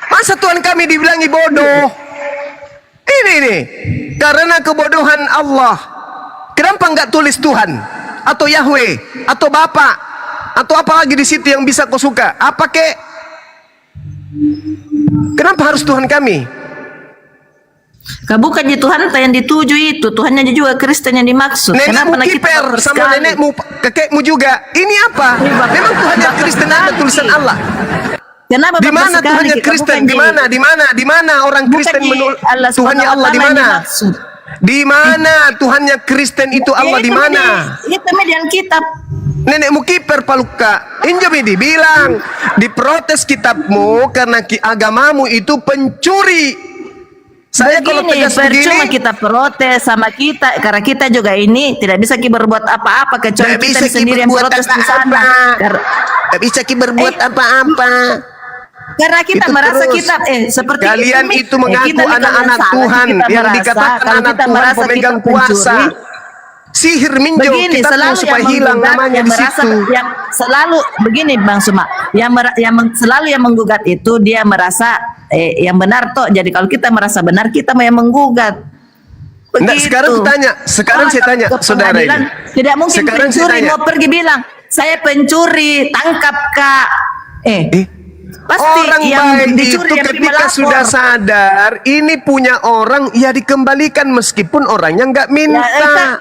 Masa Tuhan kami dibilangi bodoh? Ini nih, karena kebodohan Allah. Kenapa enggak tulis Tuhan atau Yahweh atau Bapak atau apa lagi di situ yang bisa kau suka? Apa kek? Kenapa harus Tuhan kami? Bukannya Tuhan yang dituju itu, Tuhannya juga Kristen yang dimaksud. Nenekmu Kenapa kita kiper baper sama sekali? nenekmu, kakekmu juga. Ini apa? Memang Tuhannya Kristen ada tulisan Allah. Kenapa Di baper mana sekali? Tuhannya Kita Kristen? bukannya- Di mana? Di mana? Di mana orang Kristen bukannya menurut Allah Tuhannya Allah di yang mana? dimaksud. Di mana Tuhannya Kristen itu Allah di mana? Itu median kitab. Nenekmu kiper paluka. Injami dibilang diprotes kitabmu karena agamamu itu pencuri. Saya kalau Begini, tegas percuma begini, kita protes sama kita karena kita juga ini tidak bisa kita berbuat apa-apa kecuali tidak kita bisa sendiri yang berbuat protes di sana. apa-apa. Tidak bisa berbuat apa-apa. Karena kita Itu merasa terus. kita seperti Kalian ini, itu mengaku kita bukan anak-anak salah, Tuhan kita yang merasa, dikatakan kalau anak kita Tuhan merasa pemegang kita kuasa. pencuri, Sihir minjau begini kita selalu supaya yang hilang menggugat, namanya yang di merasa situ. yang selalu begini Bang Suma, selalu yang menggugat itu dia merasa yang benar toh. Jadi kalau kita merasa benar kita mau yang menggugat. Nah, Begitu. sekarang saya tanya, ke saudara pengadilan, ini. tidak mungkin Sekarang saya pencuri tanya. mau pergi bilang saya pencuri, tangkap Kak. Pasti Orang yang baik itu dicuri yang ketika melapor. sudah sadar ini punya orang, ya dikembalikan meskipun orangnya nggak minta.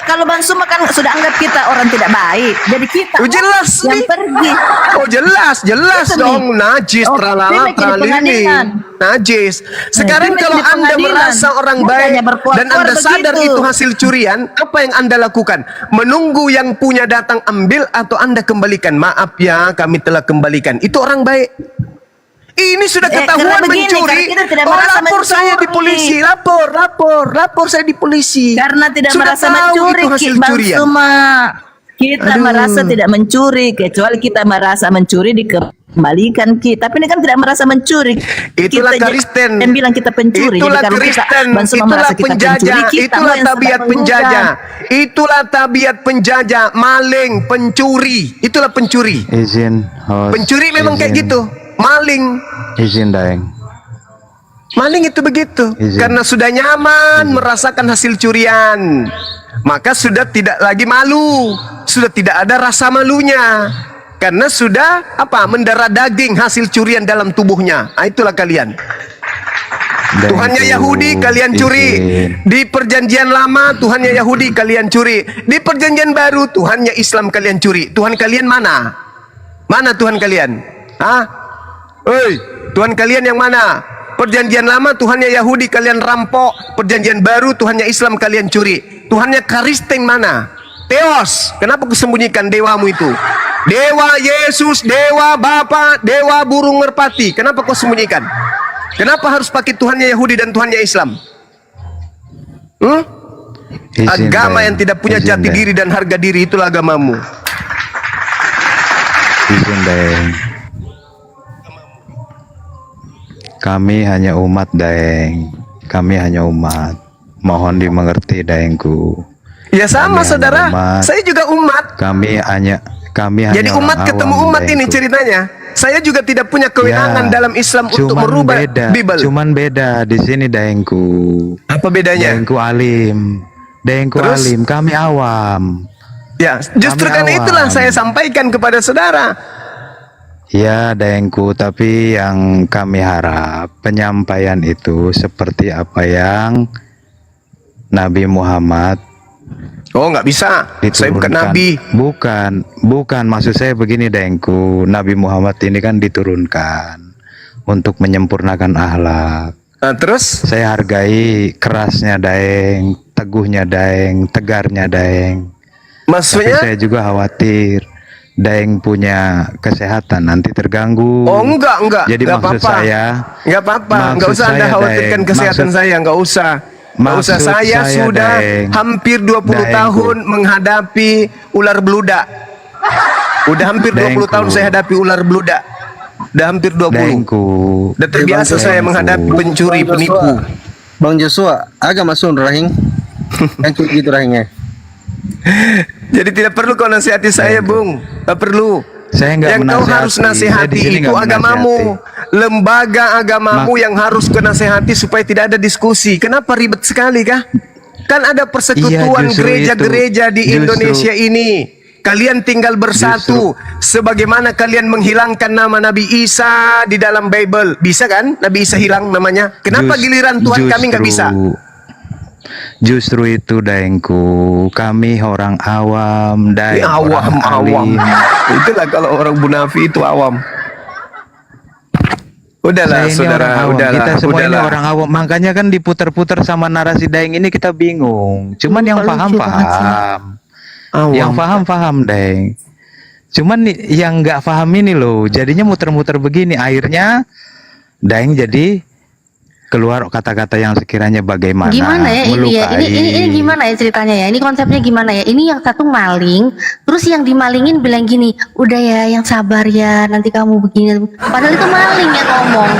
Kalau Bang Suma kan sudah anggap kita orang tidak baik, jadi kita Oh, jelas yang nih. pergi. Oh jelas Itu dong, nih. najis, Oh, tralala, ini di tralili, pengadilan. najis. Sekarang ini kalau di Anda pengadilan. merasa orang Bukannya baik berkuar-kuar dan Anda sadar begitu. itu hasil curian, apa yang Anda lakukan? Menunggu yang punya datang ambil atau Anda kembalikan? Maaf ya, kami telah kembalikan. Itu orang baik. Ini sudah ketahuan karena begini, mencuri. karena kita tidak Oh, merasa lapor saya di mencuri. polisi, lapor saya di polisi. Karena tidak Sudah merasa tahu mencuri, itu hasil Bang curian. Suma. Kita Aduh. merasa tidak mencuri, kecuali kita merasa mencuri dikembalikan kita. Tapi ini kan tidak merasa mencuri. Itulah Kita Kristen. yang bilang kita pencuri. Itulah Jadi kalau Kristen. kita, Bang Suma Itulah merasa kita penjajah. pencuri, kita Itulah yang tabiat sedang penjajah. menggugat. Itulah tabiat penjajah, maling, pencuri. Itulah pencuri. Izin host. Pencuri memang kayak Izin. gitu. Maling. Izin Daeng. Maling itu begitu. Izin. Karena sudah nyaman merasakan hasil curian. Maka sudah tidak lagi malu. Sudah tidak ada rasa malunya. Karena sudah mendarah daging hasil curian dalam tubuhnya. Nah, itulah kalian. Tuhannya Yahudi kalian curi. Di perjanjian lama Tuhannya Yahudi kalian curi. Di perjanjian baru Tuhannya Islam kalian curi. Tuhan kalian mana? Mana Tuhan kalian? Hah? Hei, Tuhan kalian yang mana? Perjanjian lama Tuhannya Yahudi kalian rampok. Perjanjian baru Tuhannya Islam kalian curi. Tuhannya Kristen mana? Teos, kenapa kau sembunyikan dewamu itu? Dewa Yesus, dewa Bapa, dewa burung merpati. Kenapa kau sembunyikan? Kenapa harus pakai Tuhannya Yahudi dan Tuhannya Islam? Izin, Agama Deng. yang tidak punya Izin, jati Deng. diri dan harga diri, itulah agamamu. Izin, Deng. Kami hanya umat, Deng. Kami hanya umat. Mohon dimengerti, Dengku. Ya sama Kami saudara, hanya umat. saya juga umat. Kami hanya Jadi orang umat ketemu awam, umat ini Dengku. ceritanya. Saya juga tidak punya kewenangan Ya, dalam Islam untuk cuman merubah beda, Bible. Cuman beda di sini, Dengku. Apa bedanya? Dengku alim. Dengku Terus? alim, kami awam. Ya, justru Kami karena awam. itulah saya sampaikan kepada saudara. Ya, Dengku, tapi yang kami harap penyampaian itu seperti apa yang Nabi Muhammad Oh, nggak bisa. Saya bukan diturunkan. nabi. Bukan, maksud saya begini, Dengku. Nabi Muhammad ini kan diturunkan untuk menyempurnakan akhlak. Nah, terus? Saya hargai kerasnya Daeng, teguhnya Daeng, tegarnya Daeng. Tapi Maksudnya? saya juga khawatir Daeng punya kesehatan nanti terganggu. Oh, enggak. Jadi Nggak maksud apa-apa. saya, Nggak apa-apa. Nggak maksud usah Anda saya, khawatirkan Daeng. kesehatan saya. Nggak usah. Nggak usah. maksud Saya saya, sudah Daeng. hampir 20 Daengku. tahun menghadapi ular beludak. Udah hampir 20 Daengku. tahun saya hadapi ular beludak. Udah hampir 20. Daengku. Udah terbiasa saya Daengku. menghadapi pencuri, penipu. Bang Joshua, agak masuk rahing. Yang gitu rahingnya. Jadi tidak perlu kau nasihati saya, Bung. Tak perlu. Saya nggak Yang kau menasihati. harus Saya di nasihati sini itu nggak agamamu, lembaga agamamu Mak- yang harus kau nasihati supaya tidak ada diskusi. Kenapa ribet sekali kah? Kan ada persekutuan Iya, justru gereja-gereja di Justru- Indonesia ini. Kalian tinggal bersatu. Sebagaimana kalian menghilangkan nama Nabi Isa di dalam Bible. Bisa kan? Nabi Isa hilang namanya. Kenapa giliran Tuhan kami nggak bisa? Justru itu, Daengku. Kami orang awam, Ini Daeng awam, orang awam. alim. Itulah kalau orang Bunafi itu awam. Udahlah, Saya ini saudara. orang awam. Udahlah. Kita semua ini udahlah. orang awam. Makanya kan diputar-putar sama narasi Daeng ini kita bingung. Cuman yang Lucu banget paham-paham. Awam. Yang paham-paham, Daeng. Cuman yang nggak paham ini loh, jadinya muter-muter begini. Akhirnya Daeng jadi keluar kata-kata yang sekiranya bagaimana Gimana ya ini ya? melukai. Ini gimana ya ceritanya ya? Ini konsepnya gimana ya? Ini yang satu maling, terus yang dimalingin bilang gini, udah ya yang sabar ya, nanti kamu begini. Padahal itu maling yang ngomong,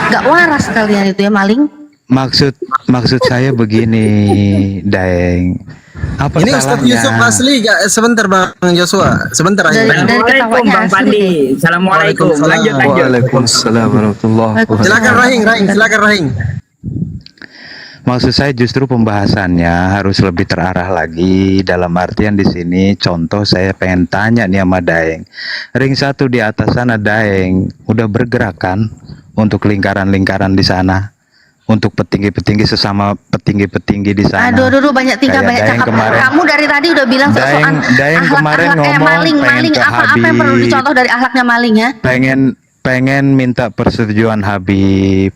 nggak waras kalian itu ya maling. Maksud saya begini, Daeng. Apa Ini Ustaz salahnya? Yusuf asli gak? Sebentar Bang Joshua, sebentar Dari aja. ketawanya Bang asli Pandi. deh. Assalamualaikum. Lanjut. Waalaikumsalam warahmatullahi wabarakatuh. Silakan rahing, silakan rahing. Maksud saya justru pembahasannya harus lebih terarah lagi, dalam artian di sini contoh saya pengen tanya nih sama Daeng. Ring 1 di atas sana, Daeng udah bergerak kan untuk lingkaran-lingkaran di sana, untuk petinggi-petinggi sesama petinggi-petinggi di sana. Aduh, banyak tingkah, Kayak banyak Daeng cakap. kemarin. Kamu dari tadi udah bilang soal Daeng kemarin ngomong maling, pengen ke apa yang perlu Habib. dicontoh dari akhlaknya maling ya? pengen minta persetujuan Habib,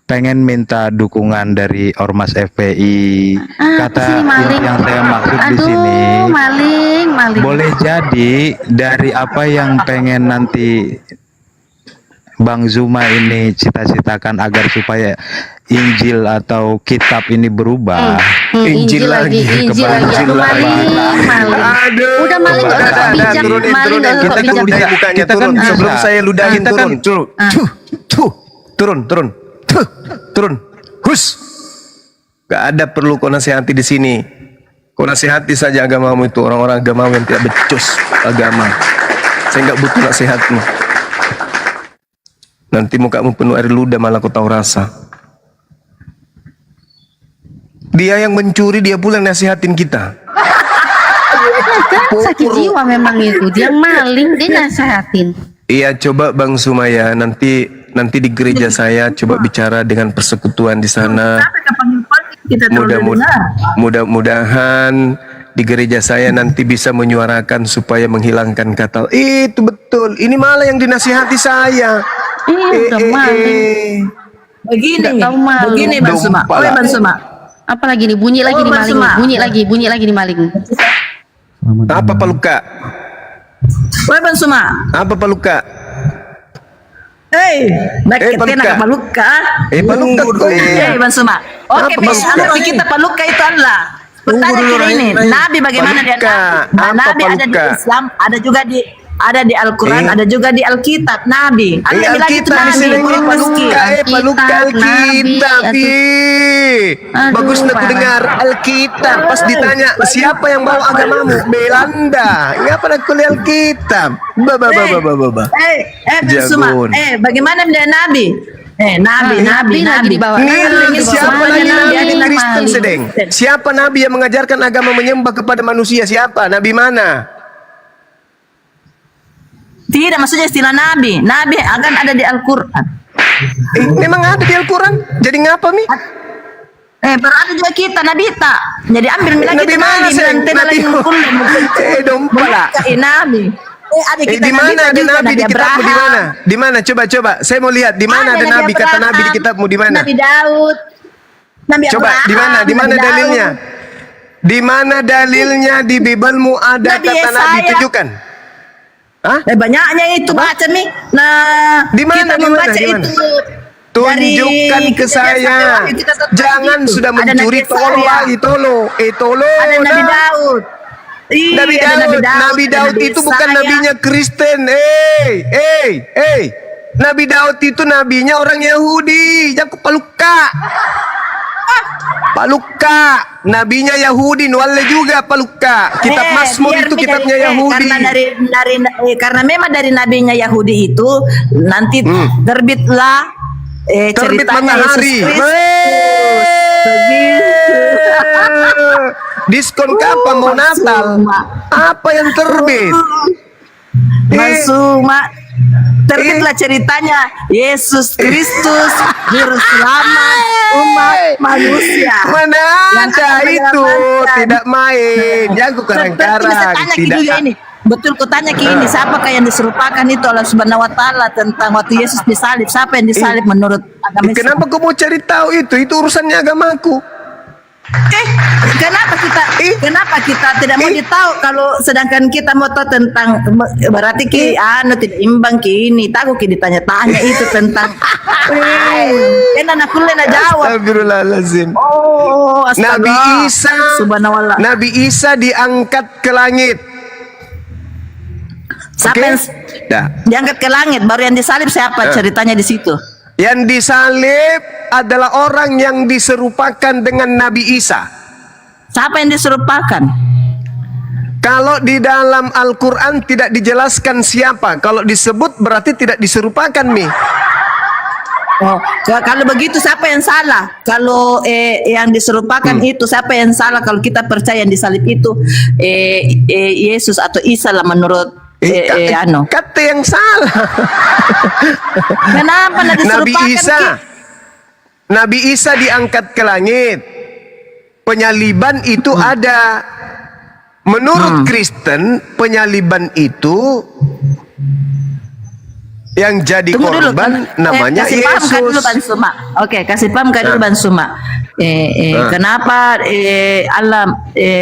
pengen minta dukungan dari Ormas FPI. Kata sini maling. yang saya maksud di Aduh, sini, maling. boleh jadi dari apa yang pengen nanti Bang Zuma ini cita-citakan agar supaya Injil atau kitab ini berubah. Injil lagi. Injil lagi. Aduh, maling. Aduh. Udah maling nggak usah Ada, bijak, turunin, maling turunin. nggak usah Kita bijak. ludahin mukanya, Kita kan turun. bisa. Sebelum saya ludahin, Kita kan- turun. Turun. Hus. Gak ada perlu kau nasihati di sini. Kau nasihati saja agamamu itu, orang-orang agamamu yang tidak becus agama. Saya nggak butuh nasihatmu. Nanti mukamu penuh air ludah malah kau tahu rasa. Dia yang mencuri, dia pula yang nasihatin kita. Sakit jiwa memang itu. Dia maling, dia nasehatin. Iya, coba Bang Sumaya nanti di gereja saya coba bicara dengan persekutuan di sana. Kita Mudah-mudahan di gereja saya nanti bisa menyuarakan supaya menghilangkan kata itu betul. Ini malah yang dinasihati saya. Udah maling. Begini, Nggak tahu malu. begini Bang Suma. Dompala. Bang Suma. Apalagi nih bunyi lagi Oh, nih Bang maling. Suma. Bunyi lagi nih maling. Apa paluka? Woi Bang Suma. Apa paluka? Nakit paluka. na paluka. Paluka ko Bang Suma. Oke, Apa Bang, paluka? ano kita paluka itu Allah. Bertanya kita ini, Nabi bagaimana dia Paluka. Nabi? Apa Nabi ada di paluka? Islam, ada di Al-Quran, ada juga di Alkitab. Nabi. Anda bilang itu Alkitab di Nabi. sini bukan paluka, paluka Alkitab. Nabi, Bagus nak parah. dengar Alkitab. Pas ditanya siapa yang bawa agamamu? Belanda. Ngapa nak kuliah Alkitab? Baba. Bang Suma. Jagoan. Bagaimana dia Nabi? Nabi lagi dibawa. Nih, siapa Semuanya lagi Nabi Nabi Kristen maling. sedeng? Siapa Nabi yang mengajarkan agama menyembah kepada manusia? Siapa? Nabi mana? Tidak, maksudnya istilah Nabi. Nabi akan ada di Al-Quran. Memang ada di Al-Quran. Jadi ngapa mi? Berada juga kita Nabi tak. Jadi ambil bilang Nabi kita mana, Nabi. Bilang Seng? tidak Nabi- lagi mukul. Dompala. Nabi. Ada Di kita mana ada juga, Nabi di kitabmu? Di Abraham. mana? Di mana? Coba. Saya mau lihat. Di mana ada Nabi? Kata Nabi di kitabmu di mana? Nabi Daud. Nabi Coba Abraham, di mana? Di mana Nabi Daud. dalilnya? Di mana dalilnya di Bibelmu ada Nabi kata Nabi? Yesaya. Tunjukkan. Hah? Banyaknya itu baca nih. Nah, Di mana, kita di mana, membaca di mana? itu. Tunjukkan dari ke Kejadian saya. sampai Wahyu, kita tetap Jangan itu. sudah Ada mencuri. Nabi Tolong Yesaya. lagi, tolong. Tolong. Ada Nabi dah. Daud. Iya, Nabi ada Daud, Nabi ada Daud Nabi itu bukan Yesaya. nabinya Kristen. Nabi Daud itu nabinya orang Yahudi. Jangan paluka. Paluka, nabinya Yahudi, Nualle juga paluka. Kitab Mazmur biar itu dari- kitabnya Yahudi. Karena memang dari nabinya Yahudi itu nanti terbitlah Terbit ceritanya matahari. Yesus Kristus. Diskon kapan mau Natal? Apa yang terbit? Masuma terbitlah ceritanya Yesus Kristus juru selamat umat manusia. Mana Yang ada akan itu? menyelamatkan. Tidak main. Jangan Seperti bisa karang-karang. tanya ki Tidak. juga ini. Betul kutanya ki ini siapakah yang diserupakan itu Allah Subhanahu wa taala tentang waktu Yesus disalib? Siapa yang disalib menurut agama Islam? Kenapa kau mau cari tahu itu? Itu urusannya agamaku. Kenapa kita tidak mau ditahu kalau sedangkan kita mau tahu tentang berarti ki tidak imbang ki ini tahu ki ditanya-tanya itu tentang anak kuliah jawab. Astagfirullahaladzim. Oh, astaga. Nabi Isa, Subhanallah. Nabi Isa diangkat ke langit. Siapa Oke? yang Dah. diangkat ke langit baru yang disalib siapa ceritanya di situ? Yang disalib adalah orang yang diserupakan dengan Nabi Isa. Siapa yang diserupakan? Kalau di dalam Al-Quran tidak dijelaskan siapa. Kalau disebut berarti tidak diserupakan, Mi. Oh, kalau begitu siapa yang salah? Kalau yang diserupakan itu siapa yang salah? Kalau kita percaya yang disalib itu Yesus atau Isa lah menurut Kata yang salah. Kenapa tidak diserupakan? Nabi Isa diangkat ke langit. Penyaliban itu ada. Menurut Kristen, penyaliban itu yang jadi Tunggu dulu, korban namanya kasih paham kan dulu Yesus. Ban Suma. Oke, kasih paham kan dulu Ban Suma. Kenapa Allah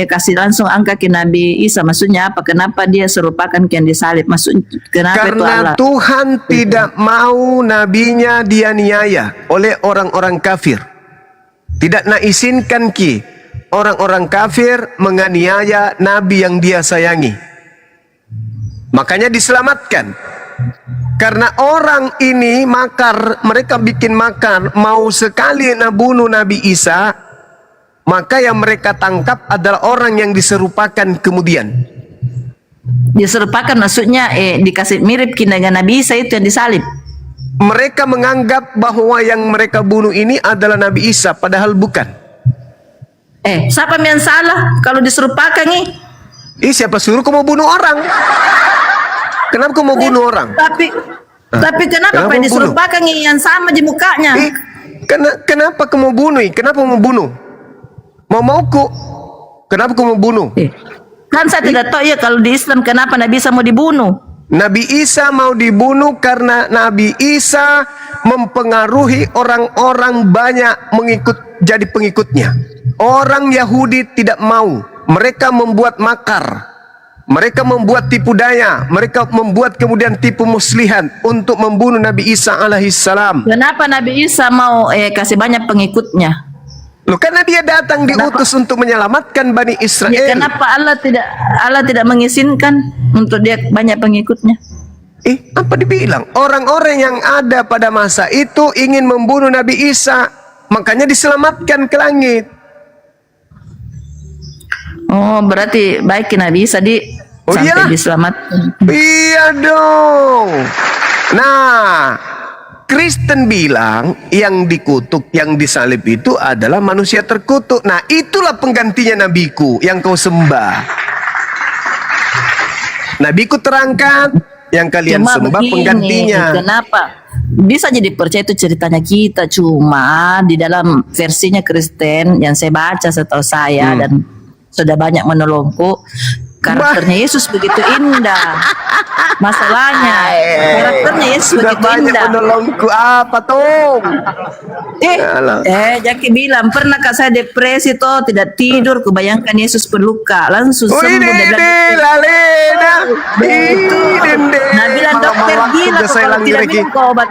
kasih langsung angka ke Nabi Isa? Maksudnya apa? Kenapa dia serupakan yang disalib? Maksud kenapa itu Karena Allah? Tuhan tidak mau nabinya dianiaya oleh orang-orang kafir. Tidak nak izinkan ki orang-orang kafir menganiaya nabi yang dia sayangi. Makanya diselamatkan. Karena orang ini makar, mereka bikin makar, mau sekali nak bunuh Nabi Isa, maka yang mereka tangkap adalah orang yang diserupakan kemudian. Diserupakan maksudnya dikasih mirip dengan Nabi Isa itu yang disalib. Mereka menganggap bahwa yang mereka bunuh ini adalah Nabi Isa, padahal bukan. Siapa yang salah kalau diserupakan nih? Siapa suruh kau mau bunuh orang? Kenapa kau mau bunuh orang? Tapi kenapa Kenapa yang bunuh? diserupakan nih yang sama di mukanya? Kenapa kau mau bunuh? Kenapa mau bunuh? Mauku? Kenapa kau mau bunuh? Kan saya tidak tahu ya kalau di Islam kenapa Nabi Isa mau dibunuh? Nabi Isa mau dibunuh karena Nabi Isa mempengaruhi orang-orang banyak jadi pengikutnya. Orang Yahudi tidak mau. Mereka membuat makar. Mereka membuat tipu daya, mereka membuat kemudian tipu muslihat untuk membunuh Nabi Isa alaihissalam. Kenapa Nabi Isa mau kasih banyak pengikutnya? Loh, karena dia datang diutus untuk menyelamatkan Bani Israel. Ya, kenapa Allah tidak mengizinkan untuk dia banyak pengikutnya? Apa dibilang? Orang-orang yang ada pada masa itu ingin membunuh Nabi Isa, makanya diselamatkan ke langit. Oh, berarti baik Nabi Isa sampai iyalah. diselamatkan. Iya dong. Nah, Kristen bilang yang dikutuk, yang disalib itu adalah manusia terkutuk. Nah, itulah penggantinya nabiku yang kau sembah. Nabiku terangkat, yang kalian Cuma sembah begini, penggantinya. kenapa? Bisa jadi percaya itu ceritanya kita, cuma di dalam versinya Kristen yang saya baca setahu saya dan sudah banyak menolongku, karakternya Yesus begitu indah. Masalahnya karakternya Yesus Sudah begitu banyak indah. menolongku apa tuh? Jaki bilang, pernahkah saya depresi toh, tidak tidur, kebayangkan Yesus berluka, langsung sembuh. Dia bilang, nah bilang dokter gila kalau tidak minum obat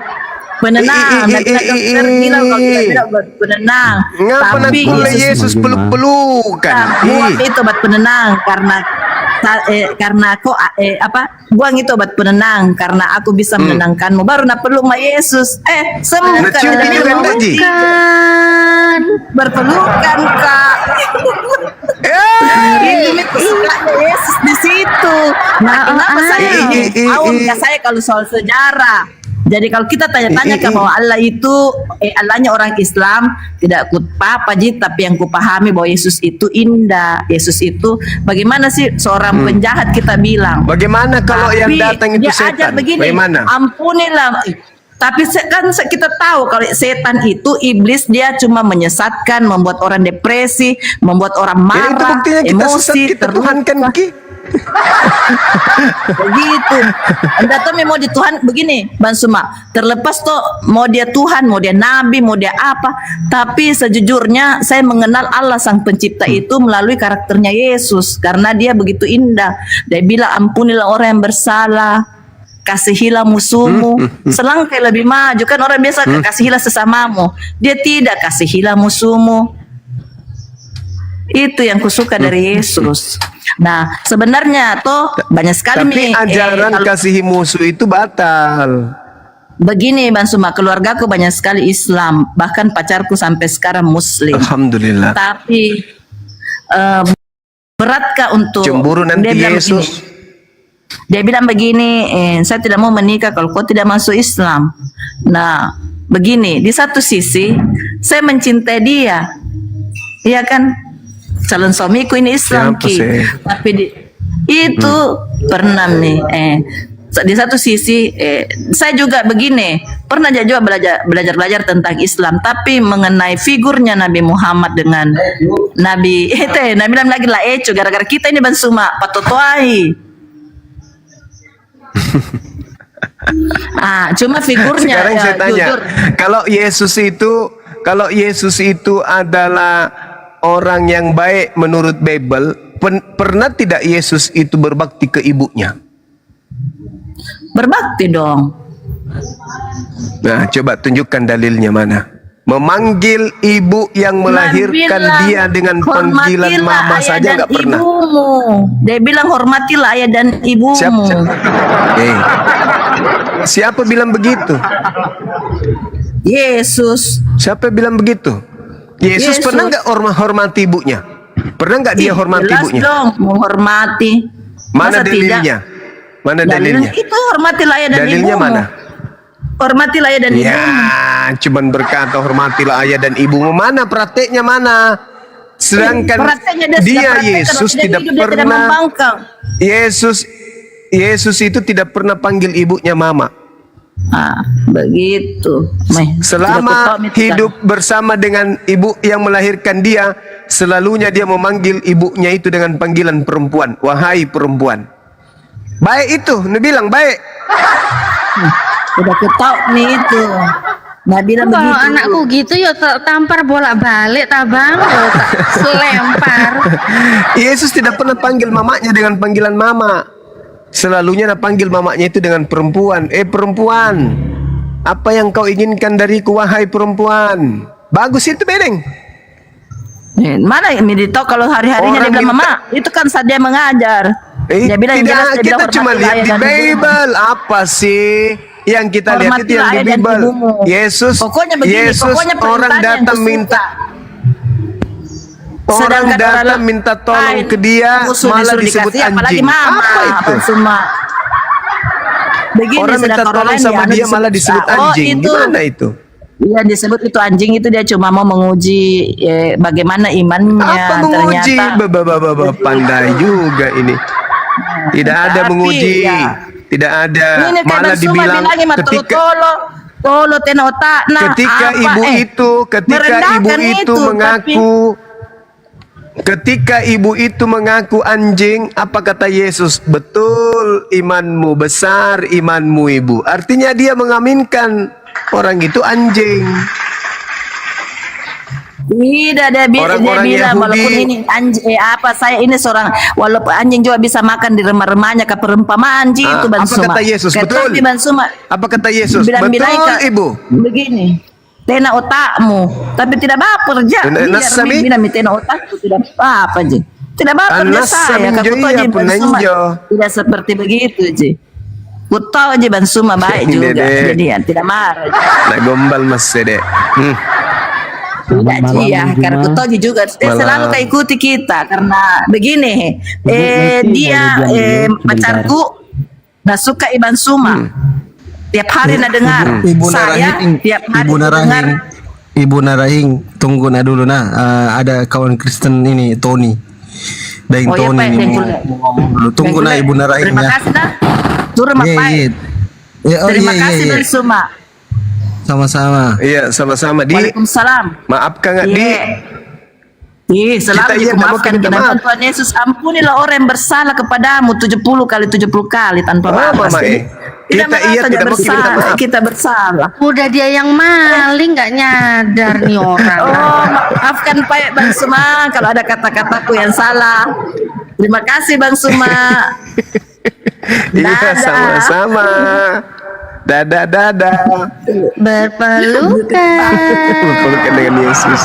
penenang. Nah bilang dokter gila kalau tidak minum obat penenang. Ngapa nak Tapi boleh Yesus peluk-pelukan? buang itu obat penenang karena kok buang itu obat penenang karena aku bisa menenangkanmu, baru nak peluk sama Yesus sembuh Nah, cium karena juga dia enggak, Ji? berpelukan Kak. Ini kesukaan Yesus di situ. Nah, kenapa saya saya kalau soal sejarah. Jadi kalau kita tanya-tanya ke bahwa Allah itu Allahnya orang Islam tidak ku apa Ji, tapi yang ku pahami bahwa Yesus itu indah. Yesus itu bagaimana sih seorang penjahat kita bilang. Bagaimana kalau yang datang itu dia ajar setan? begini, Bagaimana? ampunilah. Tapi kan kita tahu kalau setan itu iblis, dia cuma menyesatkan, membuat orang depresi, membuat orang Ya, marah, itu buktinya kita emosi, sesat, kita tuhankan Ki. begitu. Anda tuh mau dituhan begini, Bang Suma. Terlepas tuh mau dia Tuhan, mau dia Nabi, mau dia apa, tapi sejujurnya saya mengenal Allah Sang Pencipta itu melalui karakternya Yesus, karena dia begitu indah. Dia bilang ampunilah orang yang bersalah, kasihilah musuhmu. Selangkah lebih maju kan, orang biasa kasihilah sesamamu, dia tidak, kasihilah musuhmu. Itu yang kusuka dari Yesus. Nah, sebenarnya toh banyak sekali Tapi ajaran kasihi musuh itu batal. begini Bang Suma, keluargaku banyak sekali Islam, bahkan pacarku sampai sekarang Muslim. Alhamdulillah. Tapi beratkah untuk Cemburu nanti dia bilang Yesus. begini, dia bilang begini, saya tidak mau menikah kalau kau tidak masuk Islam. Nah, begini, di satu sisi saya mencintai dia, iya kan, calon suamiku ini Islam Siapa Ki, sih? tapi itu pernah nih di satu sisi saya juga begini, pernah juga belajar tentang Islam, tapi mengenai figurnya Nabi Muhammad dengan Nabi Nabi lagi lah gara-gara kita ini Bang Suma patotoai. Cuma figurnya Sekarang saya tanya, jujur, kalau Yesus itu adalah orang yang baik menurut Bible, pernah tidak Yesus itu berbakti ke ibunya? berbakti dong. Nah, coba tunjukkan dalilnya mana. Memanggil ibu yang melahirkan dia dengan panggilan mama saja nggak pernah. Ibumu. Dia bilang hormatilah ayah dan ibumu. Siapa bilang begitu? Yesus. Siapa bilang begitu? Yesus pernah nggak hormati ibunya? Pernah nggak dia hormati Jelas ibunya? dong, menghormati. Mana Masa dalilnya? tidak? Mana dalilnya? Itu hormatilah ayah dan Dalilnya ibumu. mana? Hormatilah ayah dan ibumu. Ya, cuman berkata hormatilah ayah dan ibumu. Mana prakteknya mana? Sedangkan Prakteknya dia praktek, Yesus kalau tidak hidup, dia tidak pernah. membangkang. Yesus itu tidak pernah panggil ibunya mama. Begitu. Selama hidup bersama dengan ibu yang melahirkan dia, selalunya dia memanggil ibunya itu dengan panggilan perempuan. Wahai perempuan. Baik itu, dia bilang baik. Udah ketahu nih itu. Nabila Kalau begitu. anakku gitu ya tampar bolak-balik tabang, ya tak selempar. Yesus tidak pernah panggil mamanya dengan panggilan mama. Selalunya panggil mamanya itu dengan perempuan. Perempuan, apa yang kau inginkan dariku, wahai perempuan? Bagus itu, Bedeng. Mana ini tahu kalau hari-harinya dia Orang bilang minta- mama, itu kan saat dia mengajar. Dia bilang Tidak, jelas, dia kita bilang, cuma hormatilah lihat di ayah dan ibumu. Bible. Apa sih yang kita lihat itu yang Hormatilah di ayah dan Bible? ibumu. Yesus, Pokoknya begini, Yesus pokoknya orang perintahnya yang datang kusuka. minta, orang Sedangkan datang orang minta tolong lain, ke dia, musuh malah disuruh disebut dikasih, apalagi anjing. mama, Apa itu? Semua. Begini, Orang minta sedangkan tolong lain sama ada dia malah disebut anjing. Gimana itu? Iya, disebut itu anjing, itu dia cuma mau menguji bagaimana imannya. Apa menguji? Ternyata Pandai juga ini. Tidak ada Tapi, menguji. ya. Tidak ada. ini Malah dibilang ketika ketika tolo tena otak. Nah, ketika apa, ibu itu merendahkan itu, mengaku ketika ibu itu mengaku anjing, apa kata Yesus? Betul, imanmu besar, imanmu ibu. Artinya dia mengaminkan orang itu anjing. Tidak, dia Orang-orang bilang Yahudi- walaupun ini anjing, saya ini seorang, walaupun anjing juga bisa makan di remah-remahnya, ke perumpamaan anjing itu Ban apa Suma. kata Yesus? Betul. Tetapi Ban Suma, Apa kata Yesus? bilang-bilang Betul, ibu. begini, tena otakmu, tapi tidak baper aja. Nasami? Bilang tena otakku tidak apa aja. Tidak baper aja saya, Nasami kata jo, aja iya, Ban Suma. penenjo. Tidak seperti begitu aja. Ku tahu aja Ban Suma baik juga, Dede. jadi ya, tidak marah. Nak gombal mas dek. Tidak Malam ya, Juma. karena Kutogi juga dia Malam. selalu ikuti kita karena begini, Nanti dia boleh diam dulu pacarku nah suka Iban Suma. Tiap hari nak dengar. Ibu Saya Narahing, tiap hari Ibu dengar. Narahing, Ibu Narahing, tunggu na dulu nah. Ada kawan Kristen ini Tony. Daing Oh, iya, Tony Pak, ini yang mau kuliah. ngomong dulu. Tunggu Yang nah kuliah. Ibu Narahing Terima ya. kasih dah. Turun Pak. Ya, oh, Terima iya, kasih iya, Iban iya. Suma. Sama-sama. Iya, sama-sama. Waalaikumsalam. Maaf Kang Di. Iya. Selalu Kita iya, nggak mau dimaafkan minta dengan maaf. Tuhan Yesus. Ampunilah orang yang bersalah kepadamu 70 kali 70 kali tanpa maaf. Apa, Pasti. Mae? Tidak Kita merasa iya, dia tidak mau kita minta bersalah. maaf. Kita bersalah. Udah dia yang maling nggak nyadar nih orang. Oh, maafkan Pak Bang Suma kalau ada kata-kataku yang salah. Terima kasih Bang Suma. Iya, Dadah. sama-sama. Dadah. Berpelukan. Berpelukan dengan Yesus.